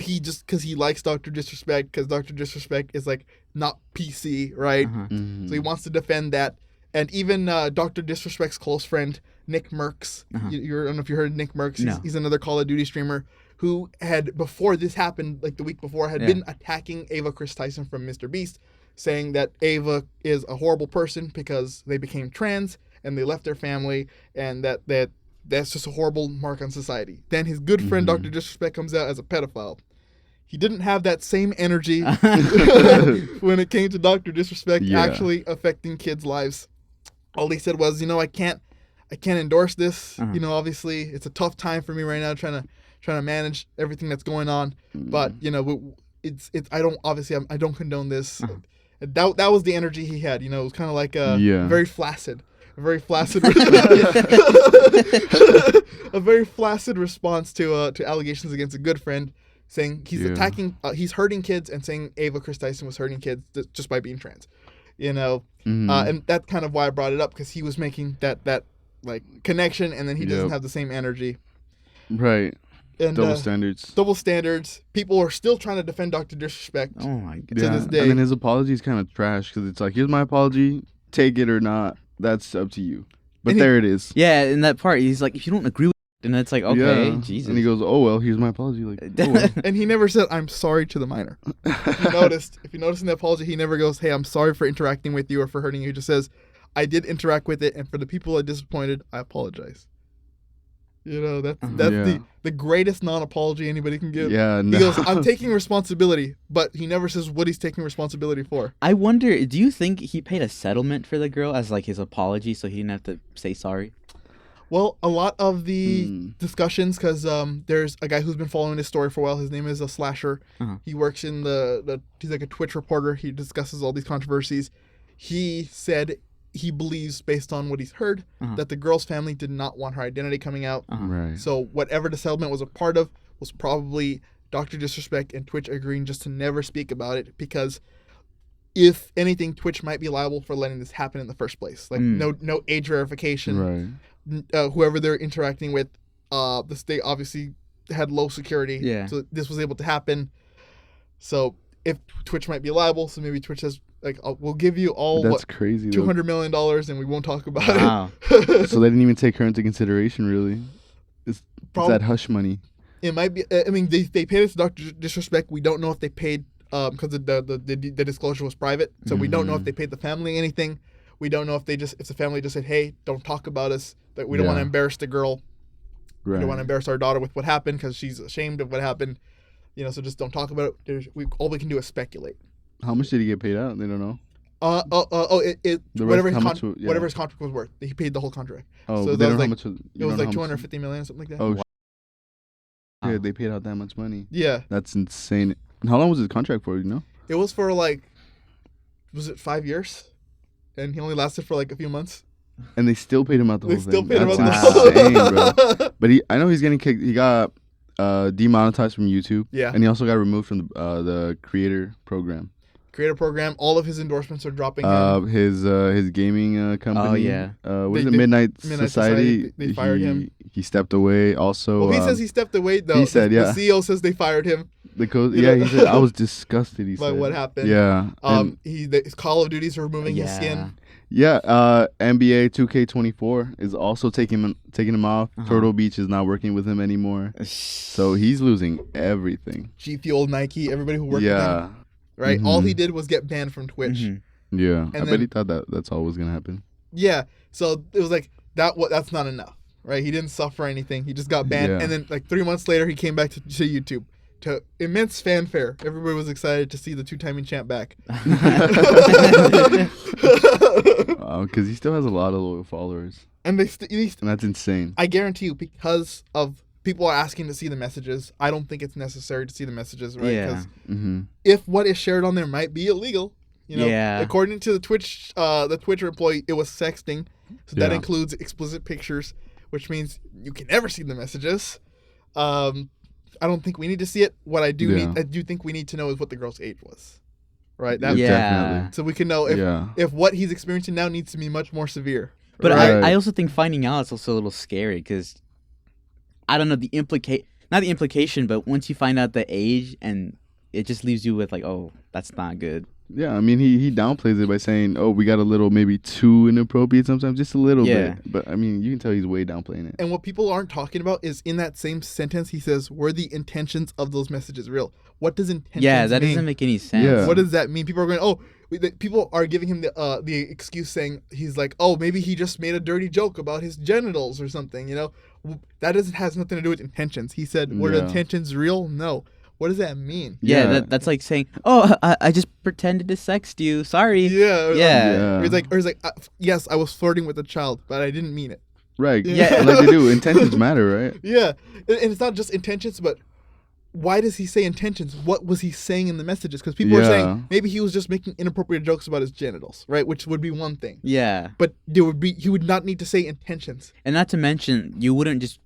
Speaker 1: he just because he likes Dr. Disrespect, because Dr. Disrespect is like not PC, right? So he wants to defend that. And even Dr. Disrespect's close friend Nick Merckx, I don't know if you heard of Nick Merckx. He's another Call of Duty streamer who had, before this happened, like the week before, had been attacking Ava Kris Tyson from Mr. Beast, saying that Ava is a horrible person because they became trans and they left their family, and that's just a horrible mark on society. Then his good friend Dr. Disrespect comes out as a pedophile. He didn't have that same energy when it came to Dr. Disrespect actually affecting kids' lives. All he said was, I can't endorse this. Obviously it's a tough time for me right now trying to manage everything that's going on. But it's I don't condone this. That was the energy he had. It was kind of like very flaccid. A very flaccid response to allegations against a good friend, saying he's attacking, he's hurting kids, and saying Ava Kris Tyson was hurting kids just by being trans. And that's kind of why I brought it up, because he was making that like connection, and then he doesn't have the same energy.
Speaker 2: Right.
Speaker 1: And,
Speaker 2: double standards.
Speaker 1: Double standards. People are still trying to defend Dr. Disrespect.
Speaker 3: Oh my god.
Speaker 1: To this day.
Speaker 2: And then his apology is kind of trash because it's like, here's my apology, take it or not. That's up to you. But
Speaker 1: And
Speaker 2: there it is.
Speaker 3: Yeah, in that part, he's like, if you don't agree with it, and it's like, okay,
Speaker 2: Yeah.
Speaker 3: Jesus.
Speaker 2: And he goes, oh well, here's my apology. Like, oh, well.
Speaker 1: And he never said, I'm sorry to the minor. If you noticed in the apology, he never goes, hey, I'm sorry for interacting with you or for hurting you. He just says, I did interact with it, and for the people I disappointed, I apologize. You know, that's the greatest non-apology anybody can give.
Speaker 2: Yeah, no.
Speaker 1: He goes, I'm taking responsibility, but he never says what he's taking responsibility for.
Speaker 3: I wonder, do you think he paid a settlement for the girl as like his apology so he didn't have to say sorry?
Speaker 1: Well, a lot of the discussions, because there's a guy who's been following this story for a while. His name is a Slasher. He works in he's like a Twitch reporter. He discusses all these controversies. He said he believes, based on what he's heard, that the girl's family did not want her identity coming out.
Speaker 2: Right.
Speaker 1: So whatever the settlement was a part of was probably Dr. Disrespect and Twitch agreeing just to never speak about it, because if anything, Twitch might be liable for letting this happen in the first place. Like no age verification.
Speaker 2: Right.
Speaker 1: Whoever they're interacting with, the state obviously had low security.
Speaker 3: Yeah.
Speaker 1: So this was able to happen. So if Twitch might be liable, so maybe Twitch says, like, we'll give you all
Speaker 2: crazy,
Speaker 1: $200 million and we won't talk about
Speaker 2: it. So they didn't even take her into consideration, really. It's that hush money.
Speaker 1: It might be. I mean, they paid us Dr. Disrespect. We don't know if they paid because the disclosure was private. So we don't know if they paid the family anything. We don't know if the family just said, hey, don't talk about us. That we don't want to embarrass the girl. Right. We don't want to embarrass our daughter with what happened because she's ashamed of what happened. You know, so just don't talk about it. All we can do is speculate.
Speaker 2: How much did he get paid out? They don't know.
Speaker 1: Whatever his contract was worth. He paid the whole contract.
Speaker 2: Oh,
Speaker 1: so
Speaker 2: they don't know
Speaker 1: like,
Speaker 2: how much.
Speaker 1: It was like $250 million, something like that.
Speaker 2: Oh, yeah, they paid out that much money.
Speaker 1: Yeah,
Speaker 2: that's insane. And how long was his contract for? You know?
Speaker 1: It was for was it 5 years? And he only lasted for like a few months.
Speaker 2: And they still paid him out the whole thing.
Speaker 1: They still paid him out
Speaker 2: the whole thing, bro. But I know he's getting kicked. He got demonetized from YouTube.
Speaker 1: Yeah.
Speaker 2: And he also got removed from the creator program.
Speaker 1: All of his endorsements are dropping.
Speaker 2: His gaming company.
Speaker 3: Oh yeah.
Speaker 2: What is it? Midnight Society.
Speaker 1: They fired him.
Speaker 2: He stepped away. Also.
Speaker 1: Well, he says he stepped away though.
Speaker 2: He said,
Speaker 1: the CEO says they fired him.
Speaker 2: He said I was disgusted. He
Speaker 1: by
Speaker 2: said
Speaker 1: what happened.
Speaker 2: Yeah.
Speaker 1: His Call of Duty's removing his skin.
Speaker 2: Yeah. NBA 2K24 is also taking him off. Turtle Beach is not working with him anymore. So he's losing everything.
Speaker 1: G Fuel, Nike, everybody who worked with him. Right. All he did was get banned from Twitch.
Speaker 2: Yeah. I bet he thought that's all was gonna happen.
Speaker 1: Yeah. So it was like that's not enough. Right. He didn't suffer anything. He just got banned. Yeah. And then like 3 months later, he came back to YouTube. To immense fanfare. Everybody was excited to see the two-timing champ back.
Speaker 2: Because he still has a lot of loyal followers.
Speaker 1: And and
Speaker 2: that's insane.
Speaker 1: I guarantee you, because of people are asking to see the messages, I don't think it's necessary to see the messages, right?
Speaker 3: Yeah.
Speaker 1: If what is shared on there might be illegal, you know, according to the Twitch employee, it was sexting. So that includes explicit pictures, which means you can never see the messages. I don't think we need to see it. What I do think we need to know is what the girl's age was, right?
Speaker 2: Definitely.
Speaker 1: So we can know if what he's experiencing now needs to be much more severe.
Speaker 3: But I also think finding out is also a little scary because I don't know not the implication, but once you find out the age and it just leaves you with like, oh, that's not good.
Speaker 2: Yeah, I mean, he downplays it by saying, oh, we got a little maybe too inappropriate sometimes, just a little bit. But, I mean, you can tell he's way downplaying it.
Speaker 1: And what people aren't talking about is in that same sentence, he says, were the intentions of those messages real? What does intentions mean?
Speaker 3: Yeah, that doesn't make any sense.
Speaker 1: Yeah. What does that mean? People are going, people are giving him the excuse saying he's like, oh, maybe he just made a dirty joke about his genitals or something, you know? That has nothing to do with intentions. He said, were the intentions real? No. What does that mean?
Speaker 3: Yeah, that's like saying, "Oh, I just pretended to sext you. Sorry."
Speaker 1: Yeah. Or he's like, yes, I was flirting with a child, but I didn't mean it.
Speaker 2: Right. Yeah. Like they do. Intentions matter, right?
Speaker 1: Yeah, and it's not just intentions, but why does he say intentions? What was he saying in the messages? Because people are saying maybe he was just making inappropriate jokes about his genitals, right? Which would be one thing.
Speaker 3: Yeah.
Speaker 1: But he would not need to say intentions.
Speaker 3: And not to mention, you wouldn't just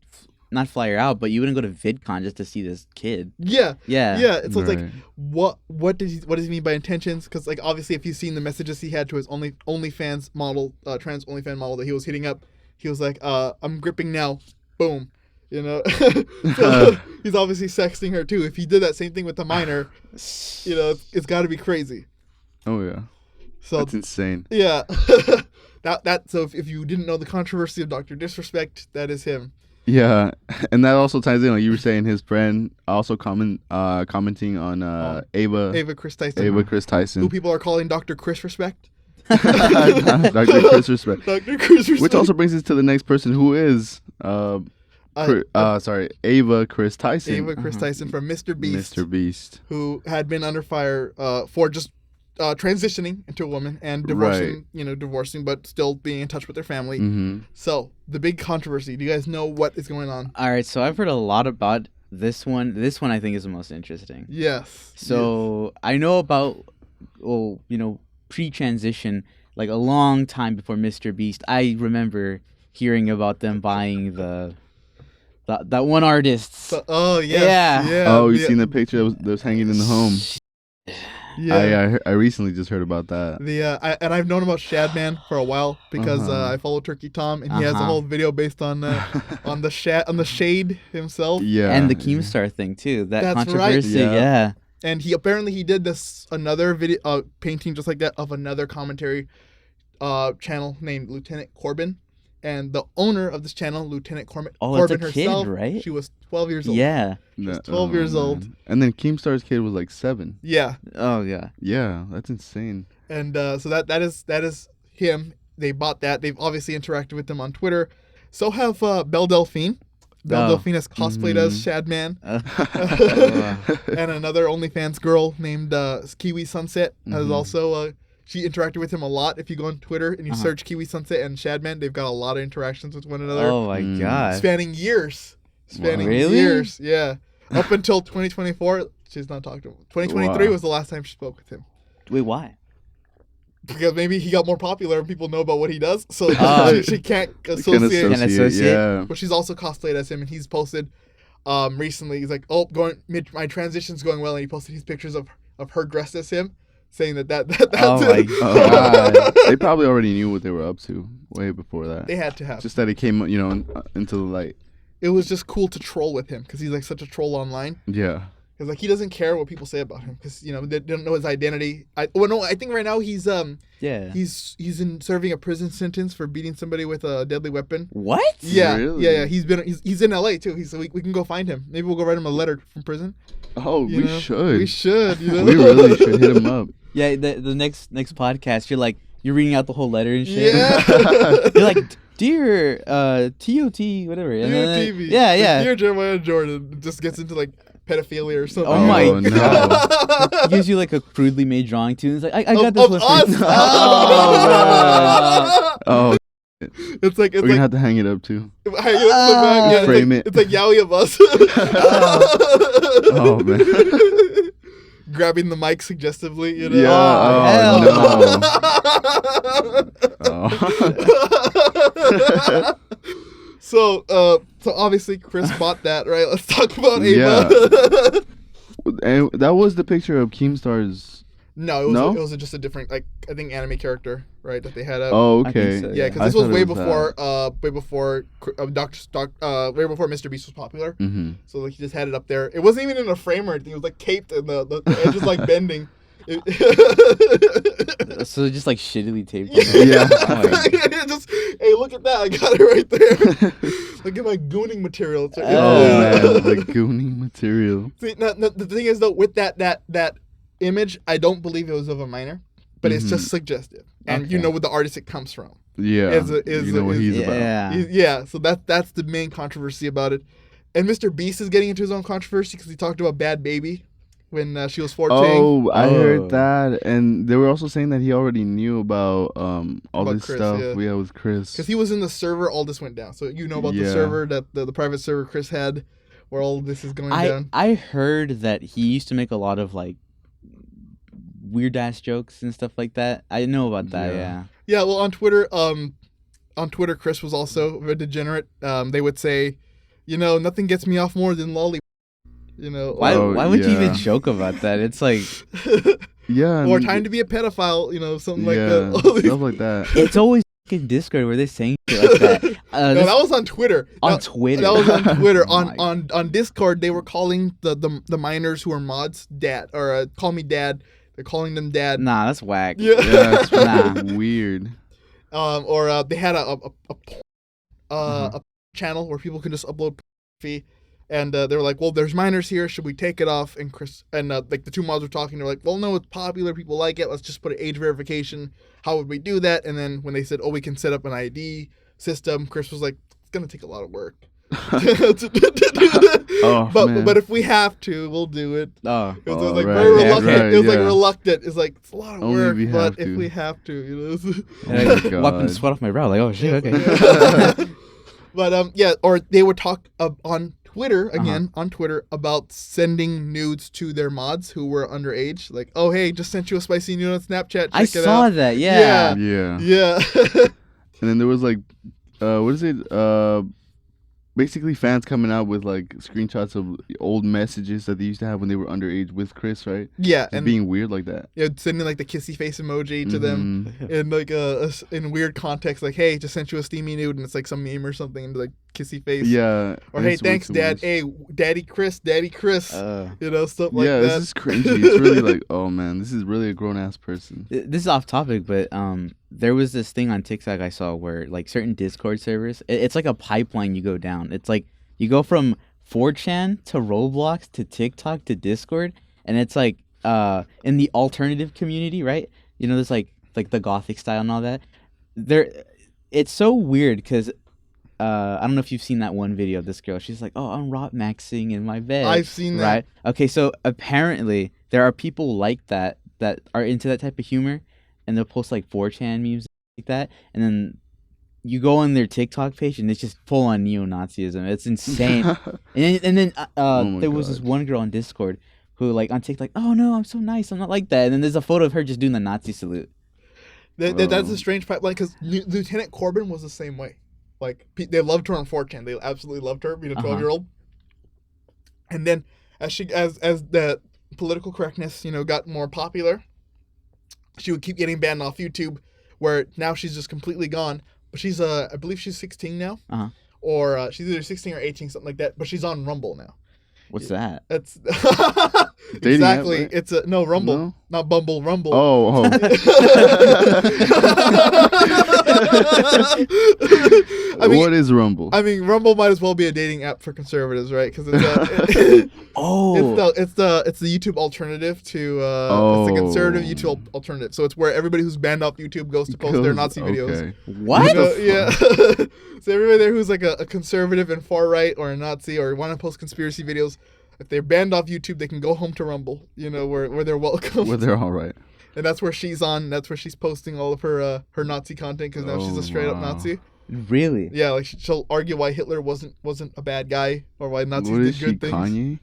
Speaker 3: not fly her out, but you wouldn't go to VidCon just to see this kid.
Speaker 1: Yeah. So it's
Speaker 2: right.
Speaker 1: like, what does he mean by intentions? Because like obviously, if you've seen the messages he had to his OnlyFans model, trans OnlyFans model that he was hitting up, he was like, "I'm gripping now," boom. You know, so he's obviously sexting her too. If he did that same thing with the minor, you know, it's got to be crazy.
Speaker 2: Oh yeah.
Speaker 1: So
Speaker 2: that's insane.
Speaker 1: Yeah. So if you didn't know the controversy of Dr. Disrespect, that is him.
Speaker 2: Yeah, and that also ties in. Like you were saying, his friend also commenting on Ava
Speaker 1: Kris Tyson.
Speaker 2: Ava Kris Tyson,
Speaker 1: who people are calling Dr. Kris Respect.
Speaker 2: Dr. Kris Respect.
Speaker 1: Dr. Kris Respect.
Speaker 2: Which also brings us to the next person, who is Ava Kris Tyson.
Speaker 1: Ava Kris Tyson from Mr. Beast.
Speaker 2: Mr. Beast,
Speaker 1: who had been under fire for just transitioning into a woman and divorcing, but still being in touch with their family.
Speaker 2: Mm-hmm.
Speaker 1: So the big controversy. Do you guys know what is going on?
Speaker 3: All right, so I've heard a lot about this one. This one I think is the most interesting.
Speaker 1: Yes.
Speaker 3: So I know about, pre-transition, like a long time before Mr. Beast. I remember hearing about them buying that one artist.
Speaker 1: Oh yeah.
Speaker 2: Oh, you seen the picture that was hanging in the home? Yeah, I recently just heard about that.
Speaker 1: And I've known about Shadman for a while because I follow Turkey Tom, and he has a whole video based on the Shade himself.
Speaker 2: Yeah,
Speaker 3: and the Keemstar thing too. That's controversy.
Speaker 2: Right.
Speaker 3: Yeah.
Speaker 1: And he did this another video painting just like that of another commentary channel named Lieutenant Corbin. And the owner of this channel, Lieutenant Corbin herself,
Speaker 3: kid, right?
Speaker 1: She was 12 years old.
Speaker 3: Yeah.
Speaker 1: She was 12 years old.
Speaker 2: And then Keemstar's kid was like 7.
Speaker 1: Yeah.
Speaker 3: Oh, yeah.
Speaker 2: Yeah, that's insane.
Speaker 1: And so that is him. They bought that. They've obviously interacted with them on Twitter. So have Belle Delphine. Belle Delphine has cosplayed as Shadman. And another OnlyFans girl named Kiwi Sunset has also... she interacted with him a lot. If you go on Twitter and you search Kiwi Sunset and Shadman, they've got a lot of interactions with one another.
Speaker 3: Oh my god!
Speaker 1: Spanning years.
Speaker 3: Really?
Speaker 1: Years. Yeah. Up until 2024, she's not talked to him. 2023 was the last time she spoke with him.
Speaker 3: Wait, why?
Speaker 1: Because maybe he got more popular and people know about what he does, so she can't
Speaker 3: associate.
Speaker 2: Yeah.
Speaker 1: But she's also cosplayed as him, and he's posted recently. He's like, my transition's going well, and he posted his pictures of her dressed as him. Saying that's
Speaker 3: oh my
Speaker 2: god! They probably already knew what they were up to way before that.
Speaker 1: They had to have.
Speaker 2: Just that it came, into the light.
Speaker 1: It was just cool to troll with him because he's like such a troll online.
Speaker 2: Yeah.
Speaker 1: Because like he doesn't care what people say about him because they don't know his identity. I think right now he's serving a prison sentence for beating somebody with a deadly weapon.
Speaker 3: What?
Speaker 1: Yeah.
Speaker 2: Really?
Speaker 1: Yeah. He's in LA too. So we can go find him. Maybe we'll go write him a letter from prison.
Speaker 2: Oh, we should.
Speaker 1: We should.
Speaker 2: We really should hit him up.
Speaker 3: Yeah, the next podcast, you're reading out the whole letter and shit. Yeah. You're like, dear TOT, whatever. And
Speaker 1: Dear TV.
Speaker 3: Yeah.
Speaker 1: Dear Jeremiah Jordan. It just gets into like pedophilia or something.
Speaker 3: Oh my
Speaker 2: no.
Speaker 3: god. He gives you like a crudely made drawing too. It's like, I got this one.
Speaker 1: Us?
Speaker 2: Oh,
Speaker 1: it's like
Speaker 2: we're gonna have to hang it up too.
Speaker 1: Frame it. It's like Yowie of us.
Speaker 2: Oh man.
Speaker 1: Grabbing the mic suggestively,
Speaker 2: Yeah.
Speaker 1: Oh, no. So obviously Chris bought that, right? Let's talk about Ava.
Speaker 2: Yeah. And that was the picture of Keemstar's.
Speaker 1: No, it was just a different, like, I think anime character, right? That they had up.
Speaker 2: Oh, okay.
Speaker 1: So, yeah, because this was way before Mr. Beast was popular.
Speaker 2: Mm-hmm.
Speaker 1: So like he just had it up there. It wasn't even in a frame or anything. It was like taped and the edge was like bending.
Speaker 3: So just like shittily taped.
Speaker 2: Yeah.
Speaker 1: Just, hey, look at that! I got it right there. Look at my gooning material.
Speaker 2: Man, the gooning material.
Speaker 1: See, now, the thing is though, with that image, I don't believe it was of a minor, but it's just suggestive, and you know what the artist it comes from.
Speaker 2: Yeah, you know what he's about.
Speaker 1: Yeah, so that's the main controversy about it. And Mr. Beast is getting into his own controversy because he talked about Bad Baby when she was 14.
Speaker 2: Oh, I heard that, and they were also saying that he already knew about all this
Speaker 1: Chris,
Speaker 2: stuff. Yeah, with Chris,
Speaker 1: because he was in the server. All this went down. So about the server that the private server Chris had, where all this is going down.
Speaker 3: I heard that he used to make a lot of like weird ass jokes and stuff like that. I know about that.
Speaker 1: Yeah. Well, on Twitter, Chris was also a degenerate. They would say, nothing gets me off more than lolly.
Speaker 3: Why would you even joke about that? It's like
Speaker 1: or time to be a pedophile. Something like that.
Speaker 2: Stuff like that.
Speaker 3: It's always fucking Discord where they're saying shit like that?
Speaker 1: No, that was on Twitter.
Speaker 3: Twitter.
Speaker 1: That was on Twitter.
Speaker 3: Oh my
Speaker 1: on Discord, they were calling the minors who are mods dad or call me dad. They're calling them dad.
Speaker 3: Nah, that's whack.
Speaker 1: Yeah.
Speaker 2: That's
Speaker 3: Nah.
Speaker 2: weird.
Speaker 1: Or they had a channel where people can just upload pornography, and they were like, well, there's minors here, should we take it off? And Chris and like the two mods were talking, they're like, well, no, it's popular, people like it, let's just put an age verification. How would we do that? And then when they said, oh, we can set up an ID system, Chris was like, it's gonna take a lot of work. But if we have to, we'll do it. It was like very reluctant. It was like reluctant. It's like it's a lot of work, but if we have to,
Speaker 3: wiping the sweat off my brow, like, oh shit, okay.
Speaker 1: But or they would talk on Twitter again on Twitter about sending nudes to their mods who were underage. Like, oh hey, just sent you a spicy nude on Snapchat.
Speaker 3: I saw that. Yeah.
Speaker 2: And then there was like, what is it? Basically fans coming out with like screenshots of old messages that they used to have when they were underage with Chris, right?
Speaker 1: Yeah,
Speaker 2: just and being weird like that.
Speaker 1: Yeah, sending like the kissy face emoji to them in like in weird context, like, hey, just sent you a steamy nude, and it's like some meme or something, and like kissy face.
Speaker 2: Yeah.
Speaker 1: Or hey, thanks, Dad. Hey, Daddy Chris, stuff like that.
Speaker 2: Yeah, this is cringy. It's really like, oh man, this is really a grown ass person.
Speaker 3: This is off topic, but there was this thing on TikTok I saw where like certain Discord servers, it's like a pipeline you go down. It's like you go from 4chan to Roblox to TikTok to Discord, and it's like in the alternative community, right? You know, there's like the gothic style and all that. It's so weird because I don't know if you've seen that one video of this girl. She's like, oh, I'm rot maxing in my bed.
Speaker 1: I've seen that.
Speaker 3: Right? Okay, so apparently there are people like that are into that type of humor, and they'll post like 4chan memes like that, and then you go on their TikTok page and it's just full on neo-Nazism. It's insane. and then there was this one girl on Discord who like on TikTok, oh no, I'm so nice, I'm not like that. And then there's a photo of her just doing the Nazi salute.
Speaker 1: That's a strange pipeline because Lieutenant Corbin was the same way. Like they loved her on 4chan. They absolutely loved her, being a 12-year-old. And then as the political correctness, got more popular, she would keep getting banned off YouTube, where now she's just completely gone. But she's I believe she's 16 now, or she's either 16 or 18, something like that. But she's on Rumble now.
Speaker 3: What's that?
Speaker 1: That's exactly. App, right? It's no Rumble, no? Not Bumble. Rumble.
Speaker 2: Oh. I mean, what is Rumble?
Speaker 1: I mean, Rumble might as well be a dating app for conservatives, right? Because it's it's the YouTube alternative to it's the conservative YouTube alternative. So it's where everybody who's banned off YouTube goes to post their Nazi videos.
Speaker 3: What?
Speaker 1: Yeah. So everybody there who's like a conservative and far right or a Nazi or want to post conspiracy videos, if they're banned off YouTube, they can go home to Rumble. Where they're welcome.
Speaker 2: Where they're all right.
Speaker 1: And that's where she's on. That's where she's posting all of her Nazi content because now she's a straight up Nazi.
Speaker 3: Really?
Speaker 1: Yeah, like she'll argue why Hitler wasn't a bad guy or why Nazis did good things.
Speaker 2: Kanye?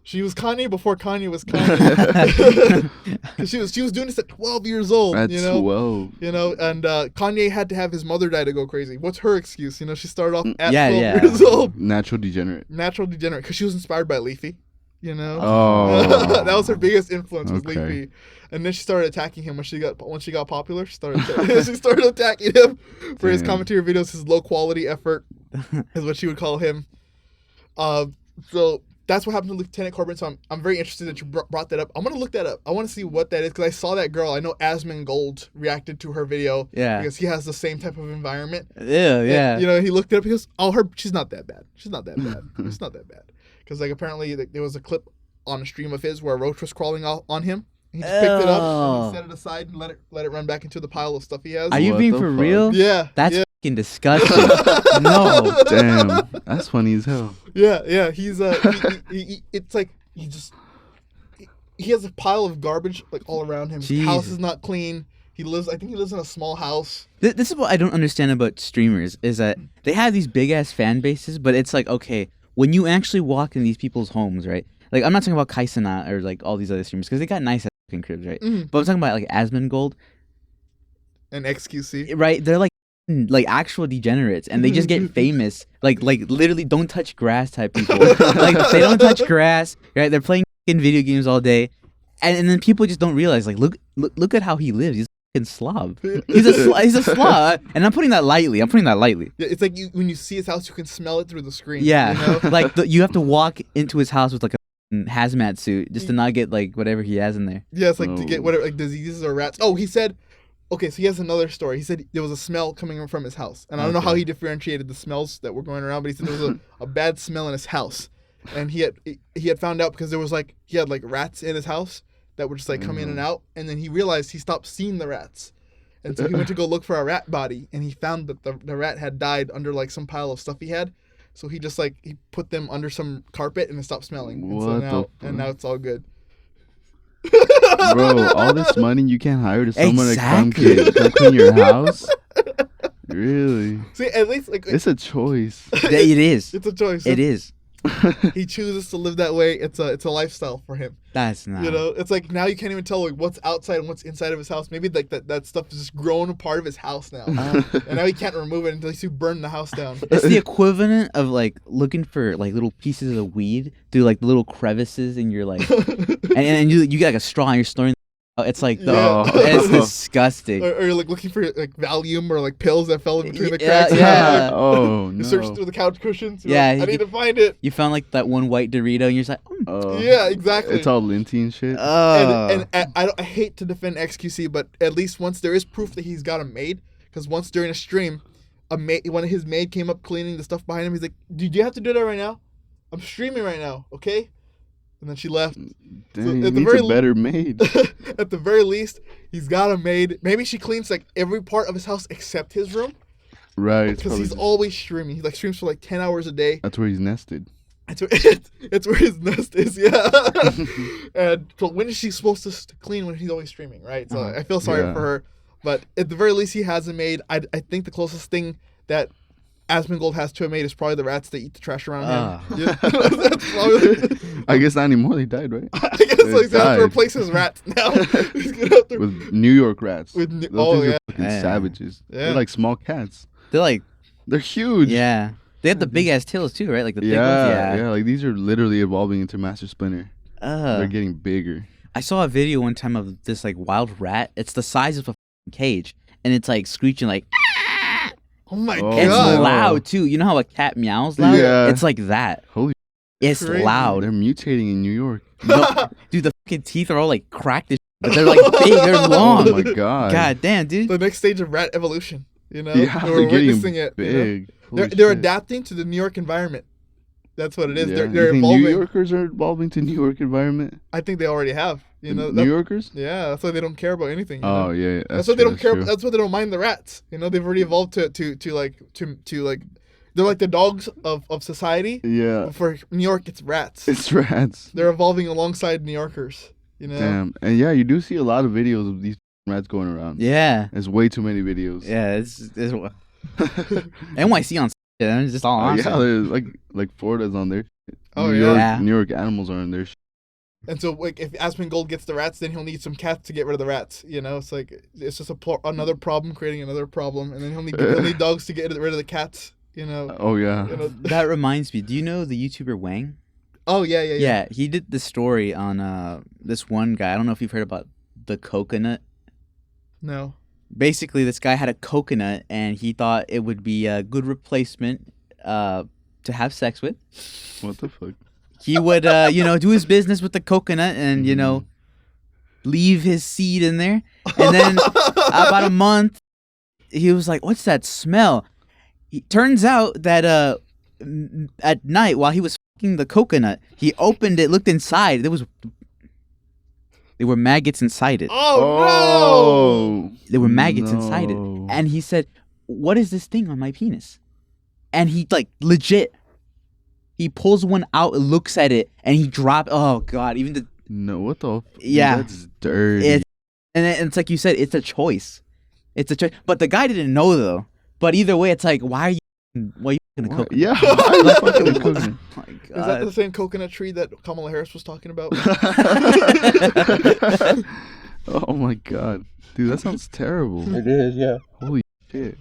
Speaker 1: She was Kanye before Kanye was Kanye. she was doing this at 12 years old.
Speaker 2: At 12.
Speaker 1: And Kanye had to have his mother die to go crazy. What's her excuse? She started off at 12 years old.
Speaker 2: Natural degenerate,
Speaker 1: because she was inspired by Leafy.
Speaker 2: Oh.
Speaker 1: That was her biggest influence was Leafy. And then she started attacking him when she got popular. She started attacking him for his commentary videos, his low quality effort is what she would call him. So that's what happened to Lieutenant Corbin. So I'm very interested that you brought that up. I'm gonna look that up. I want to see what that is because I saw that girl. I know Asmongold reacted to her video.
Speaker 3: Yeah.
Speaker 1: Because he has the same type of environment.
Speaker 3: Yeah.
Speaker 1: And, he looked it up. He goes, "Oh, she's not that bad. She's not that bad. It's not that bad." Because like apparently there was a clip on a stream of his where a roach was crawling on him. He just picked it up and he set it aside and let it run back into the pile of stuff he has.
Speaker 3: Are you being for real?
Speaker 1: Yeah.
Speaker 3: That's fucking disgusting. No.
Speaker 2: Damn. That's funny as hell.
Speaker 1: Yeah. He's it's like he has a pile of garbage like all around him. His house is not clean. I think he lives in a small house.
Speaker 3: This is what I don't understand about streamers is that they have these big ass fan bases, but it's like, okay, when you actually walk in these people's homes, right? Like, I'm not talking about Kaisana or like all these other streamers because they got nice fucking cribs, right? Mm-hmm. But I'm talking about like Asmongold
Speaker 1: and XQC,
Speaker 3: right? They're like actual degenerates, and they just get famous, like literally don't touch grass type people. Like they don't touch grass, right? They're playing video games all day, and then people just don't realize, like, look at how he lives. He's fucking slob. He's a slob, and I'm putting that lightly.
Speaker 1: Yeah, it's like when you see his house, you can smell it through the screen.
Speaker 3: Yeah,
Speaker 1: you know?
Speaker 3: like you have to walk into his house with like a hazmat suit just to not get like whatever he has in there.
Speaker 1: Yeah, it's like to get whatever like diseases or rats. Oh, he said. Okay, so he has another story. He said there was a smell coming from his house, and I don't know how he differentiated the smells that were going around, but he said there was a bad smell in his house, and he had found out because there was like he had like rats in his house that would just like come in and out, and then he realized he stopped seeing the rats, and so he went to go look for a rat body, and he found that the rat had died under like some pile of stuff he had, so he just like he put them under some carpet and it stopped smelling, and now it's all good.
Speaker 2: Bro, all this money you can't hire someone to come clean your house? Really?
Speaker 1: See, at least like
Speaker 2: it's a choice.
Speaker 3: It is.
Speaker 1: It's a choice.
Speaker 3: It is.
Speaker 1: He chooses to live that way. It's a lifestyle for him.
Speaker 3: That's not.
Speaker 1: You know, it's like now you can't even tell like what's outside and what's inside of his house. Maybe like that stuff is just grown a part of his house now, and now he can't remove it until you burn the house down.
Speaker 3: It's the equivalent of like looking for like little pieces of weed through like the little crevices in your like, and you get like a straw and you're snoring. It's like it's disgusting.
Speaker 1: Or you're like looking for like Valium or like pills that fell in between the cracks.
Speaker 3: Yeah.
Speaker 2: Oh no.
Speaker 1: You search through the couch cushions.
Speaker 3: Yeah.
Speaker 1: Like, I need to find it.
Speaker 3: You found like that one white Dorito and you're just like,
Speaker 1: yeah, exactly.
Speaker 2: It's all linty and shit.
Speaker 1: And I hate to defend XQC, but at least once there is proof that he's got a maid, because once during a stream, one of his maid came up cleaning the stuff behind him. He's like, "Do you have to do that right now? I'm streaming right now, okay?" And then she left.
Speaker 2: Dang,
Speaker 1: So
Speaker 2: he needs a better maid.
Speaker 1: At the very least, he's got a maid. Maybe she cleans like every part of his house except his room.
Speaker 2: Right.
Speaker 1: Because he's always streaming. He like streams for like 10 hours a day.
Speaker 2: That's where he's nested.
Speaker 1: It's where his nest is, yeah. And so when is she supposed to clean when he's always streaming, right? So I feel sorry for her. But at the very least, he has a maid. I think the closest thing that Asmongold has to a maid is probably the rats that eat the trash around him. Yeah. That's probably...
Speaker 2: I guess not anymore. They died, right?
Speaker 1: I guess like they have to replace his rats now.
Speaker 2: With New York rats. Those things are fucking savages.
Speaker 1: Yeah.
Speaker 2: They're like small cats.
Speaker 3: They're
Speaker 2: huge.
Speaker 3: Yeah. They have the big ass tails too, right? Like the thick ones.
Speaker 2: Yeah. Like these are literally evolving into Master Splinter. They're getting bigger.
Speaker 3: I saw a video one time of this like wild rat. It's the size of a cage, and it's like screeching like.
Speaker 1: Oh my god!
Speaker 3: It's loud too. You know how a cat meows loud?
Speaker 2: Yeah.
Speaker 3: It's like that.
Speaker 2: Holy.
Speaker 3: It's
Speaker 1: crazy.
Speaker 3: loud.
Speaker 2: They're mutating in New York.
Speaker 3: No, dude, the fucking teeth are all like cracked, but they're like big. They're long.
Speaker 2: Oh my god.
Speaker 3: God damn, dude.
Speaker 1: The next stage of rat evolution. You know,
Speaker 2: Yeah,
Speaker 1: we're
Speaker 2: they're
Speaker 1: witnessing
Speaker 2: getting
Speaker 1: it.
Speaker 2: big.
Speaker 1: You know? They're adapting to the New York environment. That's what it is.
Speaker 2: Yeah.
Speaker 1: They're
Speaker 2: You think
Speaker 1: evolving.
Speaker 2: New Yorkers are evolving to New York environment?
Speaker 1: I think they already have. You know,
Speaker 2: New Yorkers?
Speaker 1: Yeah, that's why they don't care about anything. You
Speaker 2: Oh
Speaker 1: know?
Speaker 2: yeah,
Speaker 1: that's why they don't care. That's why they don't mind the rats. You know, they've already evolved to they're like the dogs of society.
Speaker 2: Yeah.
Speaker 1: But for New York, it's rats.
Speaker 2: It's rats.
Speaker 1: They're evolving alongside New Yorkers. You know.
Speaker 2: Damn. And yeah, you do see a lot of videos of these rats going around.
Speaker 3: Yeah.
Speaker 2: There's way too many videos.
Speaker 3: Yeah, it's NYC on. It's just all on.
Speaker 2: Yeah, there's like Florida's on there.
Speaker 1: Oh
Speaker 2: New
Speaker 1: yeah.
Speaker 2: York, New York animals are on there.
Speaker 1: And so, like, if Asmongold gets the rats, then he'll need some cats to get rid of the rats. You know, it's like it's just another problem creating another problem, and then he'll need dogs to get rid of the cats. You know.
Speaker 2: Oh yeah.
Speaker 1: You know?
Speaker 3: That reminds me. Do you know the YouTuber Wang?
Speaker 1: Oh yeah.
Speaker 3: Yeah, he did the story on this one guy. I don't know if you've heard about the coconut.
Speaker 1: No.
Speaker 3: Basically, this guy had a coconut, and he thought it would be a good replacement to have sex with.
Speaker 2: What the fuck?
Speaker 3: He would, do his business with the coconut and, leave his seed in there. And then about a month, he was like, what's that smell? Turns out that at night, while he was fucking the coconut, he opened it, looked inside. There were maggots inside it.
Speaker 1: Oh,
Speaker 3: no! There were maggots inside it. And he said, what is this thing on my penis? And he, legit... He pulls one out, looks at it, and he dropped. Oh God! Even the
Speaker 2: what the?
Speaker 3: Yeah,
Speaker 2: that's dirty.
Speaker 3: And it's like you said, it's a choice. It's a choice. But the guy didn't know though. But either way, it's like, why are you gonna cook?
Speaker 2: Yeah, why are you fucking cooking?
Speaker 3: Oh my God.
Speaker 1: Is that the same coconut tree that Kamala Harris was talking about?
Speaker 2: Oh my God, dude, that sounds terrible.
Speaker 3: It is, yeah.
Speaker 2: Holy shit.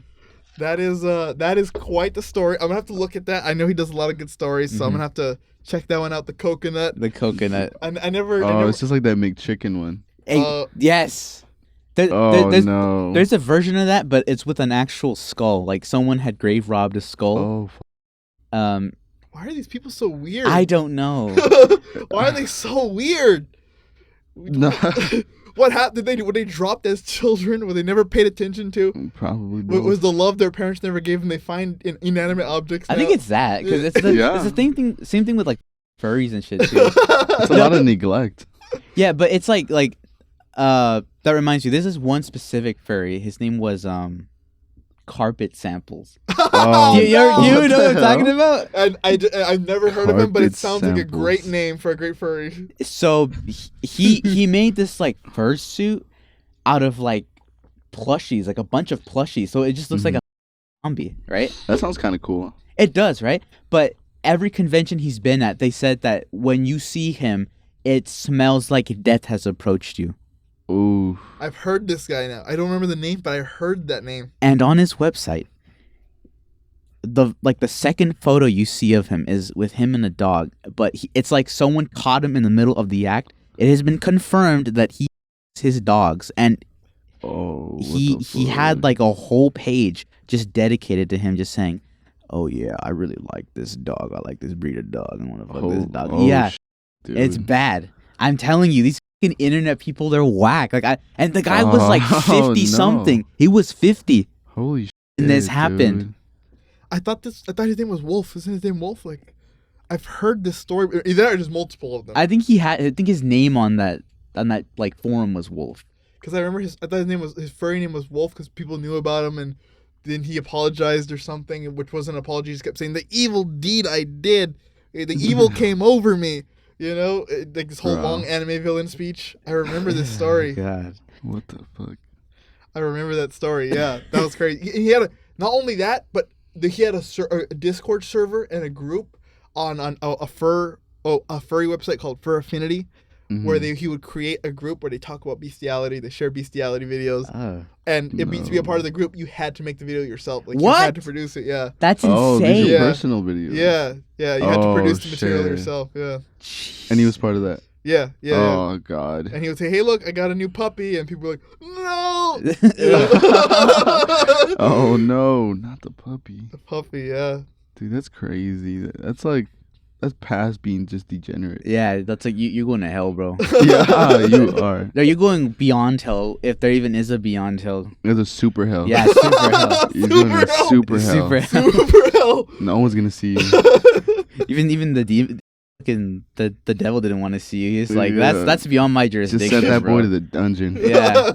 Speaker 1: That is quite the story. I'm gonna have to look at that. I know he does a lot of good stories, so I'm gonna have to check that one out. The coconut.
Speaker 3: The coconut.
Speaker 1: I never.
Speaker 2: It's just like that McChicken one.
Speaker 3: Hey, yes.
Speaker 2: No.
Speaker 3: There's a version of that, but it's with an actual skull. Like someone had grave robbed a skull.
Speaker 2: Oh.
Speaker 1: Why are these people so weird?
Speaker 3: I don't know.
Speaker 1: Why are they so weird?
Speaker 2: No.
Speaker 1: What happened? Were they dropped as children? Were they never paid attention to?
Speaker 2: Probably. Both.
Speaker 1: Was the love their parents never gave them? They find in inanimate objects.
Speaker 3: I think it's that because it's the same thing with like furries and shit too.
Speaker 2: It's a lot of neglect.
Speaker 3: Yeah, but it's like that reminds you. This is one specific furry. His name was Carpet Samples.
Speaker 2: Oh,
Speaker 3: you know what I'm talking about?
Speaker 1: And I've never heard of him, but it sounds like a
Speaker 2: Samples.
Speaker 1: great name for a great furry.
Speaker 3: So he made this like fursuit out of like plushies, like a bunch of plushies. So it just looks like a zombie, right?
Speaker 2: That sounds kind of cool.
Speaker 3: It does, right? But every convention he's been at, they said that when you see him, it smells like death has approached you.
Speaker 2: Ooh.
Speaker 1: I've heard this guy now. I don't remember the name, but I heard that name.
Speaker 3: And on his website, the second photo you see of him is with him and a dog, but it's like someone caught him in the middle of the act. It has been confirmed that he his dogs, and he had like a whole page just dedicated to him, just saying, "Oh yeah, I really like this dog. I like this breed of dog. I want to fuck this dog." Yeah, it's bad. I'm telling you, these fucking internet people, they're whack. And the guy was like 50 something. He was 50.
Speaker 2: Holy shit.
Speaker 3: And this happened.
Speaker 2: Dude.
Speaker 1: I thought his name was Wolf. Isn't his name Wolf? Like, I've heard this story. Either or just multiple of them.
Speaker 3: I think his name on that like forum was Wolf.
Speaker 1: Because I remember I thought his furry name was Wolf because people knew about him, and then he apologized or something, which wasn't an apology. He just kept saying, "The evil deed I did, the evil came over me." You know, like this whole long anime villain speech. I remember this story.
Speaker 3: God,
Speaker 2: what the fuck?
Speaker 1: I remember that story. Yeah, that was crazy. He had not only that, but he had a Discord server and a group on a furry website called Fur Affinity, where he would create a group where they talk about bestiality, they share bestiality videos, and to be a part of the group, you had to make the video yourself. Like,
Speaker 3: what?
Speaker 1: You had to produce it. Yeah.
Speaker 3: That's insane.
Speaker 2: Oh, these are personal videos.
Speaker 1: Yeah. You had to produce the material yourself. Yeah.
Speaker 2: And he was part of that.
Speaker 1: Yeah.
Speaker 2: Oh God.
Speaker 1: And he would say, "Hey, look, I got a new puppy," and people were like, "No."
Speaker 2: Oh no, not the puppy.
Speaker 1: The puppy, yeah.
Speaker 2: Dude, that's crazy. That's past being just degenerate.
Speaker 3: Yeah, that's like you're going to hell, bro.
Speaker 2: Yeah, you are.
Speaker 3: No, you're going beyond hell, if there even is a beyond hell.
Speaker 2: There's a super hell.
Speaker 3: Yeah, super hell.
Speaker 2: You're going to super hell.
Speaker 3: Super hell.
Speaker 1: Super hell.
Speaker 2: No one's gonna see you.
Speaker 3: Even the devil didn't want to see you. He's like, that's beyond my jurisdiction.
Speaker 2: Just send that
Speaker 3: bro.
Speaker 2: boy to the dungeon.
Speaker 3: Yeah.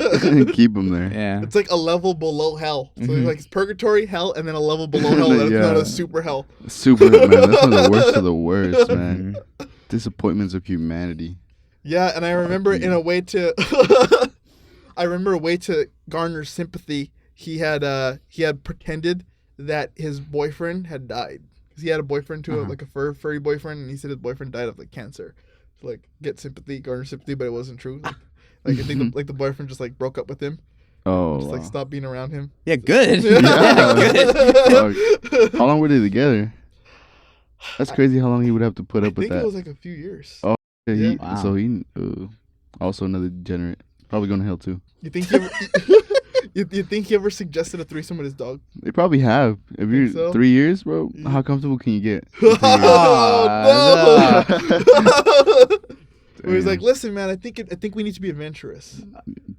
Speaker 2: Keep him there.
Speaker 3: Yeah.
Speaker 1: It's like a level below hell. So it's purgatory, hell, and then a level below hell that's not a super hell.
Speaker 2: Super man. That's one of the worst of the worst, man. Disappointments of humanity.
Speaker 1: Yeah, and I remember in a way to garner sympathy, he had pretended that his boyfriend had died. Because he had a boyfriend too, like a furry boyfriend, and he said his boyfriend died of like cancer. To like get sympathy, garner sympathy, but it wasn't true. Like I think the boyfriend just like broke up with him.
Speaker 2: Oh,
Speaker 1: just like stopped being around him.
Speaker 3: Yeah, good.
Speaker 2: Yeah.
Speaker 3: Good.
Speaker 2: How long were they together? That's crazy. How long he would have to put up with
Speaker 1: I think
Speaker 2: that?
Speaker 1: it was like a few years.
Speaker 2: Oh, yeah.
Speaker 3: Wow.
Speaker 2: So he also another degenerate. Probably going to hell too.
Speaker 1: You think he ever, you think he ever suggested a throusome with his dog?
Speaker 2: They probably have. If you're
Speaker 1: so?
Speaker 2: 3 years, bro, how comfortable can you get?
Speaker 1: Oh no! Where he's like, "Listen, man, I think we need to be adventurous."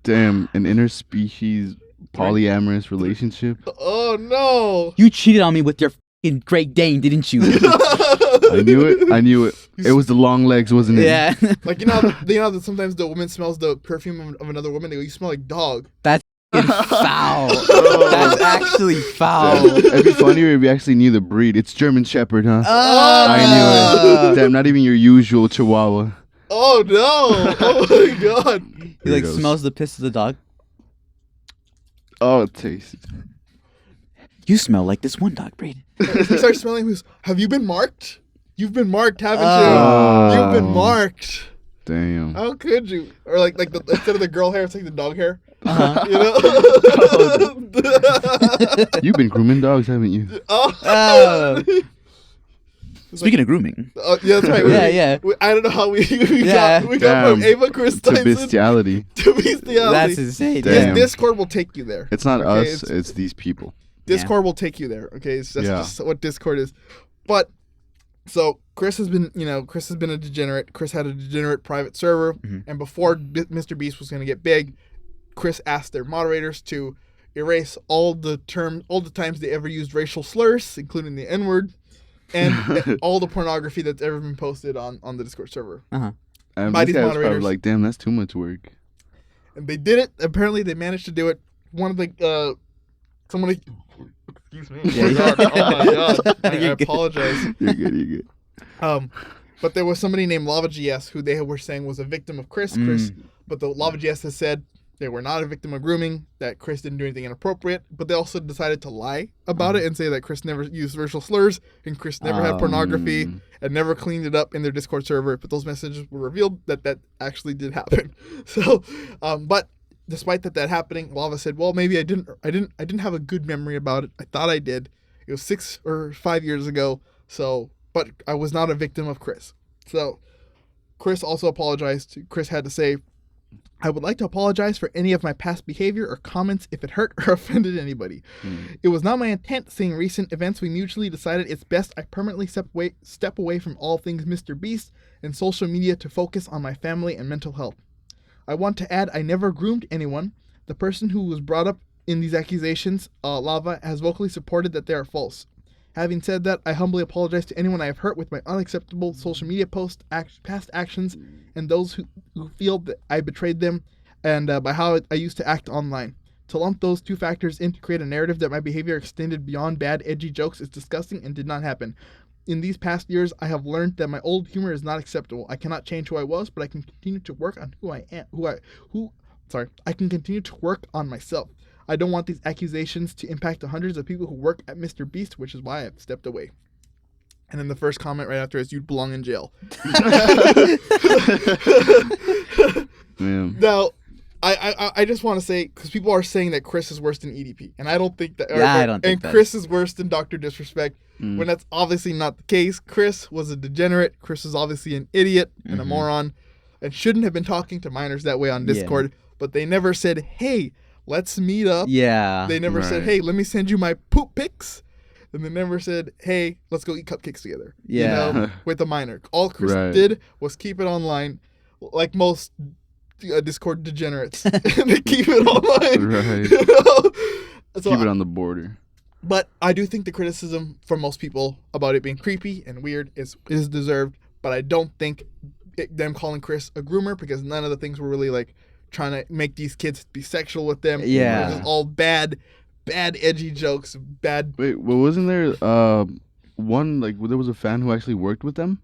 Speaker 2: Damn, an interspecies polyamorous relationship.
Speaker 1: Oh no!
Speaker 3: You cheated on me with your fucking Great Dane, didn't you?
Speaker 2: I knew it. It was the long legs, wasn't it?
Speaker 3: Yeah.
Speaker 1: Like you know that sometimes the woman smells the perfume of another woman. They go, "You smell like dog."
Speaker 3: That's foul. That's actually foul.
Speaker 2: It'd be funnier if you actually knew the breed. It's German Shepherd, huh?
Speaker 3: Oh,
Speaker 2: I knew it. Damn, not even your usual Chihuahua.
Speaker 1: Oh no! Oh my god!
Speaker 3: He like smells the piss of the dog.
Speaker 2: Oh, it tastes.
Speaker 3: You smell like this one dog breed.
Speaker 1: He starts smelling. Who's? Have you been marked? You've been marked, haven't you? You've been marked.
Speaker 2: Damn.
Speaker 1: How could you? Or like instead of the girl hair, it's like the dog hair.
Speaker 3: Uh-huh.
Speaker 1: You know?
Speaker 2: You've been grooming dogs, haven't you?
Speaker 1: Oh.
Speaker 3: Speaking of grooming.
Speaker 1: Yeah, that's right.
Speaker 3: Yeah.
Speaker 1: I don't know how we
Speaker 3: Yeah.
Speaker 1: got from Ava Kris
Speaker 2: To
Speaker 1: Tyson
Speaker 2: bestiality.
Speaker 1: to bestiality.
Speaker 3: That's insane.
Speaker 1: This
Speaker 2: Damn.
Speaker 1: Discord will take you there.
Speaker 2: It's not
Speaker 1: Okay,
Speaker 2: us. It's these people.
Speaker 1: Discord will take you there. Okay, that's just what Discord is. But so Chris has been a degenerate. Chris had a degenerate private server, and before Mr. Beast was going to get big, Chris asked their moderators to erase all the times they ever used racial slurs, including the N-word, and all the pornography that's ever been posted on the Discord server.
Speaker 2: And
Speaker 1: By
Speaker 2: these
Speaker 1: these
Speaker 2: guys probably
Speaker 1: moderators.
Speaker 2: like, damn, that's too much work.
Speaker 1: And they did it. Apparently, they managed to do it. One of the somebody. Excuse me.
Speaker 3: Yeah.
Speaker 1: Oh my god! I
Speaker 3: You're good.
Speaker 1: apologize.
Speaker 2: You're good.
Speaker 1: But there was somebody named LavaGS who they were saying was a victim of Chris. But the LavaGS has said they were not a victim of grooming, that Chris didn't do anything inappropriate, but they also decided to lie about it and say that Chris never used racial slurs and Chris never had pornography and never cleaned it up in their Discord server. But those messages were revealed that actually did happen. So, but despite that happening, Lava said, "Well, maybe I didn't have a good memory about it. I thought I did. It was 6 or 5 years ago. So, but I was not a victim of Chris." So, Chris also apologized. Chris had to say, "I would like to apologize for any of my past behavior or comments if it hurt or offended anybody. It was not my intent. Seeing recent events, we mutually decided it's best I permanently step away from all things Mr. Beast and social media to focus on my family and mental health. I want to add I never groomed anyone. The person who was brought up in these accusations, Lava, has vocally supported that they are false. Having said that, I humbly apologize to anyone I have hurt with my unacceptable social media posts, past actions, and those who feel that I betrayed them, and by how I used to act online. To lump those two factors in to create a narrative that my behavior extended beyond bad, edgy jokes is disgusting and did not happen. In these past years, I have learned that my old humor is not acceptable. I cannot change who I was, but I can continue to work on who I am. I can continue to work on myself. I don't want these accusations to impact the hundreds of people who work at Mr. Beast, which is why I've stepped away." And then the first comment right after is, "You'd belong in jail." Now, I just want to say, because people are saying that Chris is worse than EDP, and I don't think that.
Speaker 3: I don't think
Speaker 1: and Chris is worse than Dr. Disrespect, when that's obviously not the case. Chris was a degenerate. Chris is obviously an idiot and a moron, and shouldn't have been talking to minors that way on Discord. But they never said, "Hey, let's meet up."
Speaker 3: Yeah.
Speaker 1: They never said, "Hey, let me send you my poop pics." And they never said, "Hey, let's go eat cupcakes together."
Speaker 3: Yeah.
Speaker 1: You know, with a minor. All Chris did was keep it online, like most Discord degenerates. They keep it online.
Speaker 2: Right.
Speaker 1: You know? So,
Speaker 2: keep it on the border.
Speaker 1: But I do think the criticism from most people about it being creepy and weird is deserved. But I don't think them calling Chris a groomer, because none of the things were really like trying to make these kids be sexual with them.
Speaker 3: Yeah.
Speaker 1: It was just all bad edgy jokes, bad.
Speaker 2: Wait, well, wasn't there one, like, there was a fan who actually worked with them?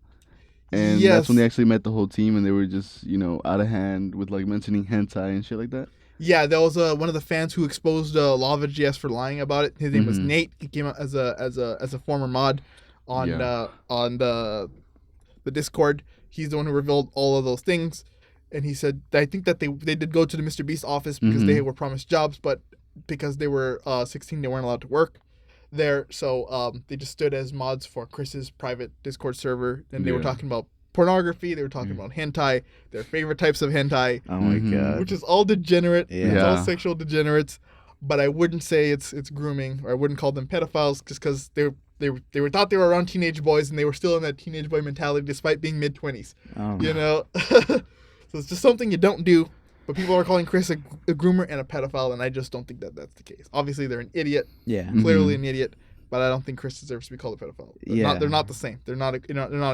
Speaker 2: And that's when they actually met the whole team, and they were just, out of hand with, like, mentioning hentai and shit like that?
Speaker 1: Yeah, that was one of the fans who exposed LavaGS for lying about it. His name was Nate. He came out as a former mod on the Discord. He's the one who revealed all of those things. And he said, I think that they did go to the Mr. Beast office because they were promised jobs, but because they were 16, they weren't allowed to work there. So they just stood as mods for Chris's private Discord server. And they were talking about pornography. They were talking about hentai, their favorite types of hentai.
Speaker 3: Oh my god.
Speaker 1: Which is all degenerate.
Speaker 3: Yeah.
Speaker 1: It's all sexual degenerates. But I wouldn't say it's grooming, or I wouldn't call them pedophiles, just because they were thought they were around teenage boys, and they were still in that teenage boy mentality despite being mid-20s.
Speaker 3: Oh.
Speaker 1: You know? So it's just something you don't do. But people are calling Chris a groomer and a pedophile, and I just don't think that that's the case. Obviously, they're an idiot. Yeah. Clearly an idiot. But I don't think Chris deserves to be called a pedophile. They're not the same. They're not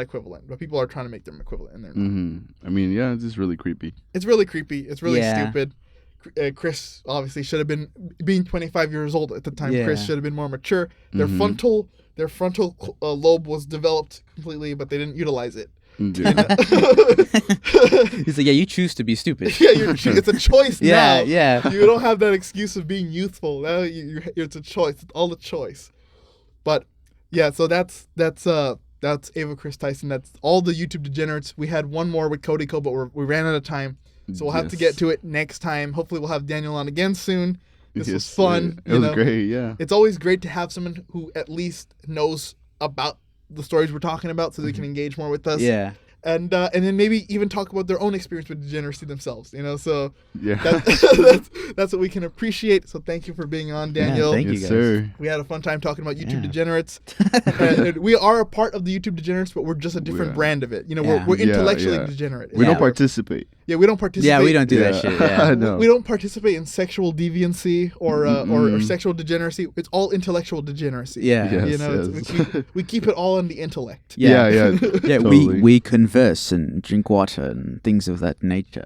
Speaker 1: equivalent. But people are trying to make them equivalent, and they're not.
Speaker 2: I mean, yeah, it's just really creepy.
Speaker 1: It's really creepy. It's really stupid. Chris obviously should have been, being 25 years old at the time. Chris should have been more mature. Their frontal lobe was developed completely, but they didn't utilize it.
Speaker 3: He's like, yeah, you choose to be stupid.
Speaker 1: Yeah, it's a choice now.
Speaker 3: Yeah.
Speaker 1: You don't have that excuse of being youthful. Now it's a choice. It's all a choice. But yeah, so that's Ava Kris Tyson. That's all the YouTube degenerates. We had one more with Kodiko, but we ran out of time. So we'll have to get to it next time. Hopefully we'll have Daniel on again soon. This was fun.
Speaker 2: It was great, yeah.
Speaker 1: It's always great to have someone who at least knows about the stories we're talking about so they can engage more with us.
Speaker 3: Yeah.
Speaker 1: And then maybe even talk about their own experience with degeneracy themselves, so
Speaker 2: Yeah.
Speaker 1: that's what we can appreciate. So thank you for being on, Daniel.
Speaker 3: Thank you
Speaker 2: Yes,
Speaker 3: guys.
Speaker 2: sir.
Speaker 1: We had a fun time talking about YouTube
Speaker 3: Yeah.
Speaker 1: Degenerates. And we are a part of the YouTube Degenerates, but we're just a different brand of it. We're
Speaker 2: Yeah,
Speaker 1: intellectually
Speaker 2: yeah.
Speaker 1: degenerate.
Speaker 2: We
Speaker 3: Yeah.
Speaker 2: don't participate.
Speaker 1: Yeah, we don't participate.
Speaker 3: Yeah, we don't do that
Speaker 2: Yeah.
Speaker 3: shit. Yeah.
Speaker 2: No.
Speaker 1: We don't participate in sexual deviancy or sexual degeneracy. It's all intellectual degeneracy.
Speaker 3: Yeah.
Speaker 2: Yes,
Speaker 1: it's- we keep it all on the intellect.
Speaker 2: Yeah, yeah.
Speaker 3: Yeah,
Speaker 2: totally.
Speaker 3: we converse and drink water and things of that nature.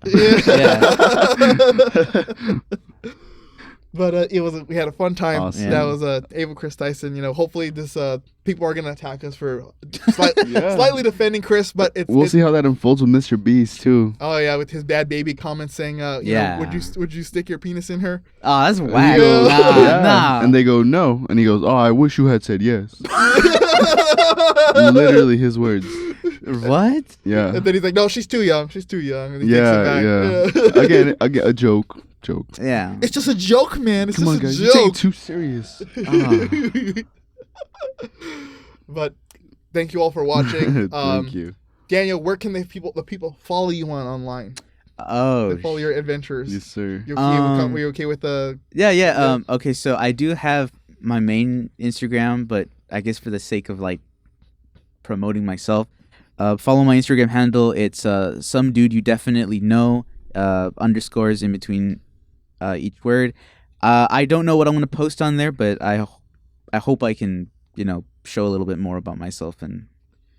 Speaker 1: But we had a fun time.
Speaker 2: Awesome.
Speaker 1: That was Ava Kris Tyson. Hopefully this people are gonna attack us for slightly defending Chris, but
Speaker 2: We'll see how that unfolds with Mr. Beast too.
Speaker 1: Oh yeah, with his bad baby comments saying,
Speaker 3: Yeah.
Speaker 1: would you stick your penis in her?
Speaker 3: Oh, that's
Speaker 2: And he
Speaker 3: whack.
Speaker 2: goes,
Speaker 3: Nah,
Speaker 2: yeah.
Speaker 3: nah.
Speaker 2: And they go no, and he goes, "Oh, I wish you had said yes." Literally his words.
Speaker 3: What?
Speaker 2: Yeah.
Speaker 1: And then he's like, "No, she's too young. She's too young." And he takes
Speaker 2: Yeah,
Speaker 1: it back.
Speaker 2: yeah. Again, a joke.
Speaker 3: Yeah.
Speaker 1: It's just a joke, man. It's
Speaker 2: Come on,
Speaker 1: just
Speaker 2: guys.
Speaker 1: a
Speaker 2: You're taking
Speaker 1: joke.
Speaker 2: too serious.
Speaker 1: But thank you all for watching.
Speaker 2: Thank you.
Speaker 1: Daniel, where can the people follow you online?
Speaker 3: Oh.
Speaker 1: They follow your adventures.
Speaker 2: Yes, sir.
Speaker 1: You okay, were you okay with the?
Speaker 3: Yeah. Okay, so I do have my main Instagram, but I guess for the sake of like promoting myself, follow my Instagram handle. It's some dude you definitely know. Underscores in between each word. I don't know what I'm gonna post on there, but I hope I can show a little bit more about myself and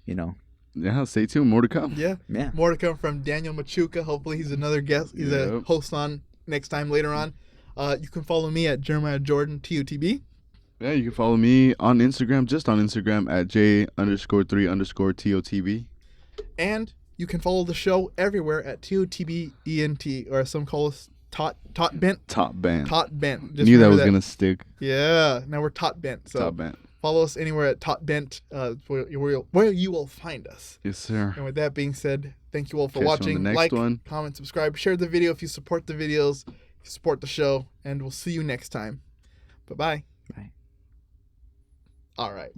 Speaker 2: Yeah, stay tuned. More to come.
Speaker 1: Yeah. More to come from Daniel Machuca. Hopefully he's another guest. He's a host on next time later on. You can follow me at Jeremiah Jordan TUTB.
Speaker 2: Yeah, you can follow me on Instagram, just on Instagram at J_3_TOTB.
Speaker 1: And you can follow the show everywhere at TOTBENT, or as some call us Tot Bent.
Speaker 2: Top band.
Speaker 1: Tot Bent. Just
Speaker 2: Knew that
Speaker 1: remember
Speaker 2: was gonna stick.
Speaker 1: Yeah. Now we're Tot Bent. So
Speaker 2: Top band.
Speaker 1: follow us anywhere at Tot Bent, where you will find us.
Speaker 2: Yes, sir.
Speaker 1: And with that being said, thank you all for
Speaker 2: Catch you on
Speaker 1: watching.
Speaker 2: the next
Speaker 1: Like,
Speaker 2: one.
Speaker 1: comment, subscribe, share the video if you support the videos, if you support the show, and we'll see you next time. Bye-bye.
Speaker 3: Bye.
Speaker 1: All right.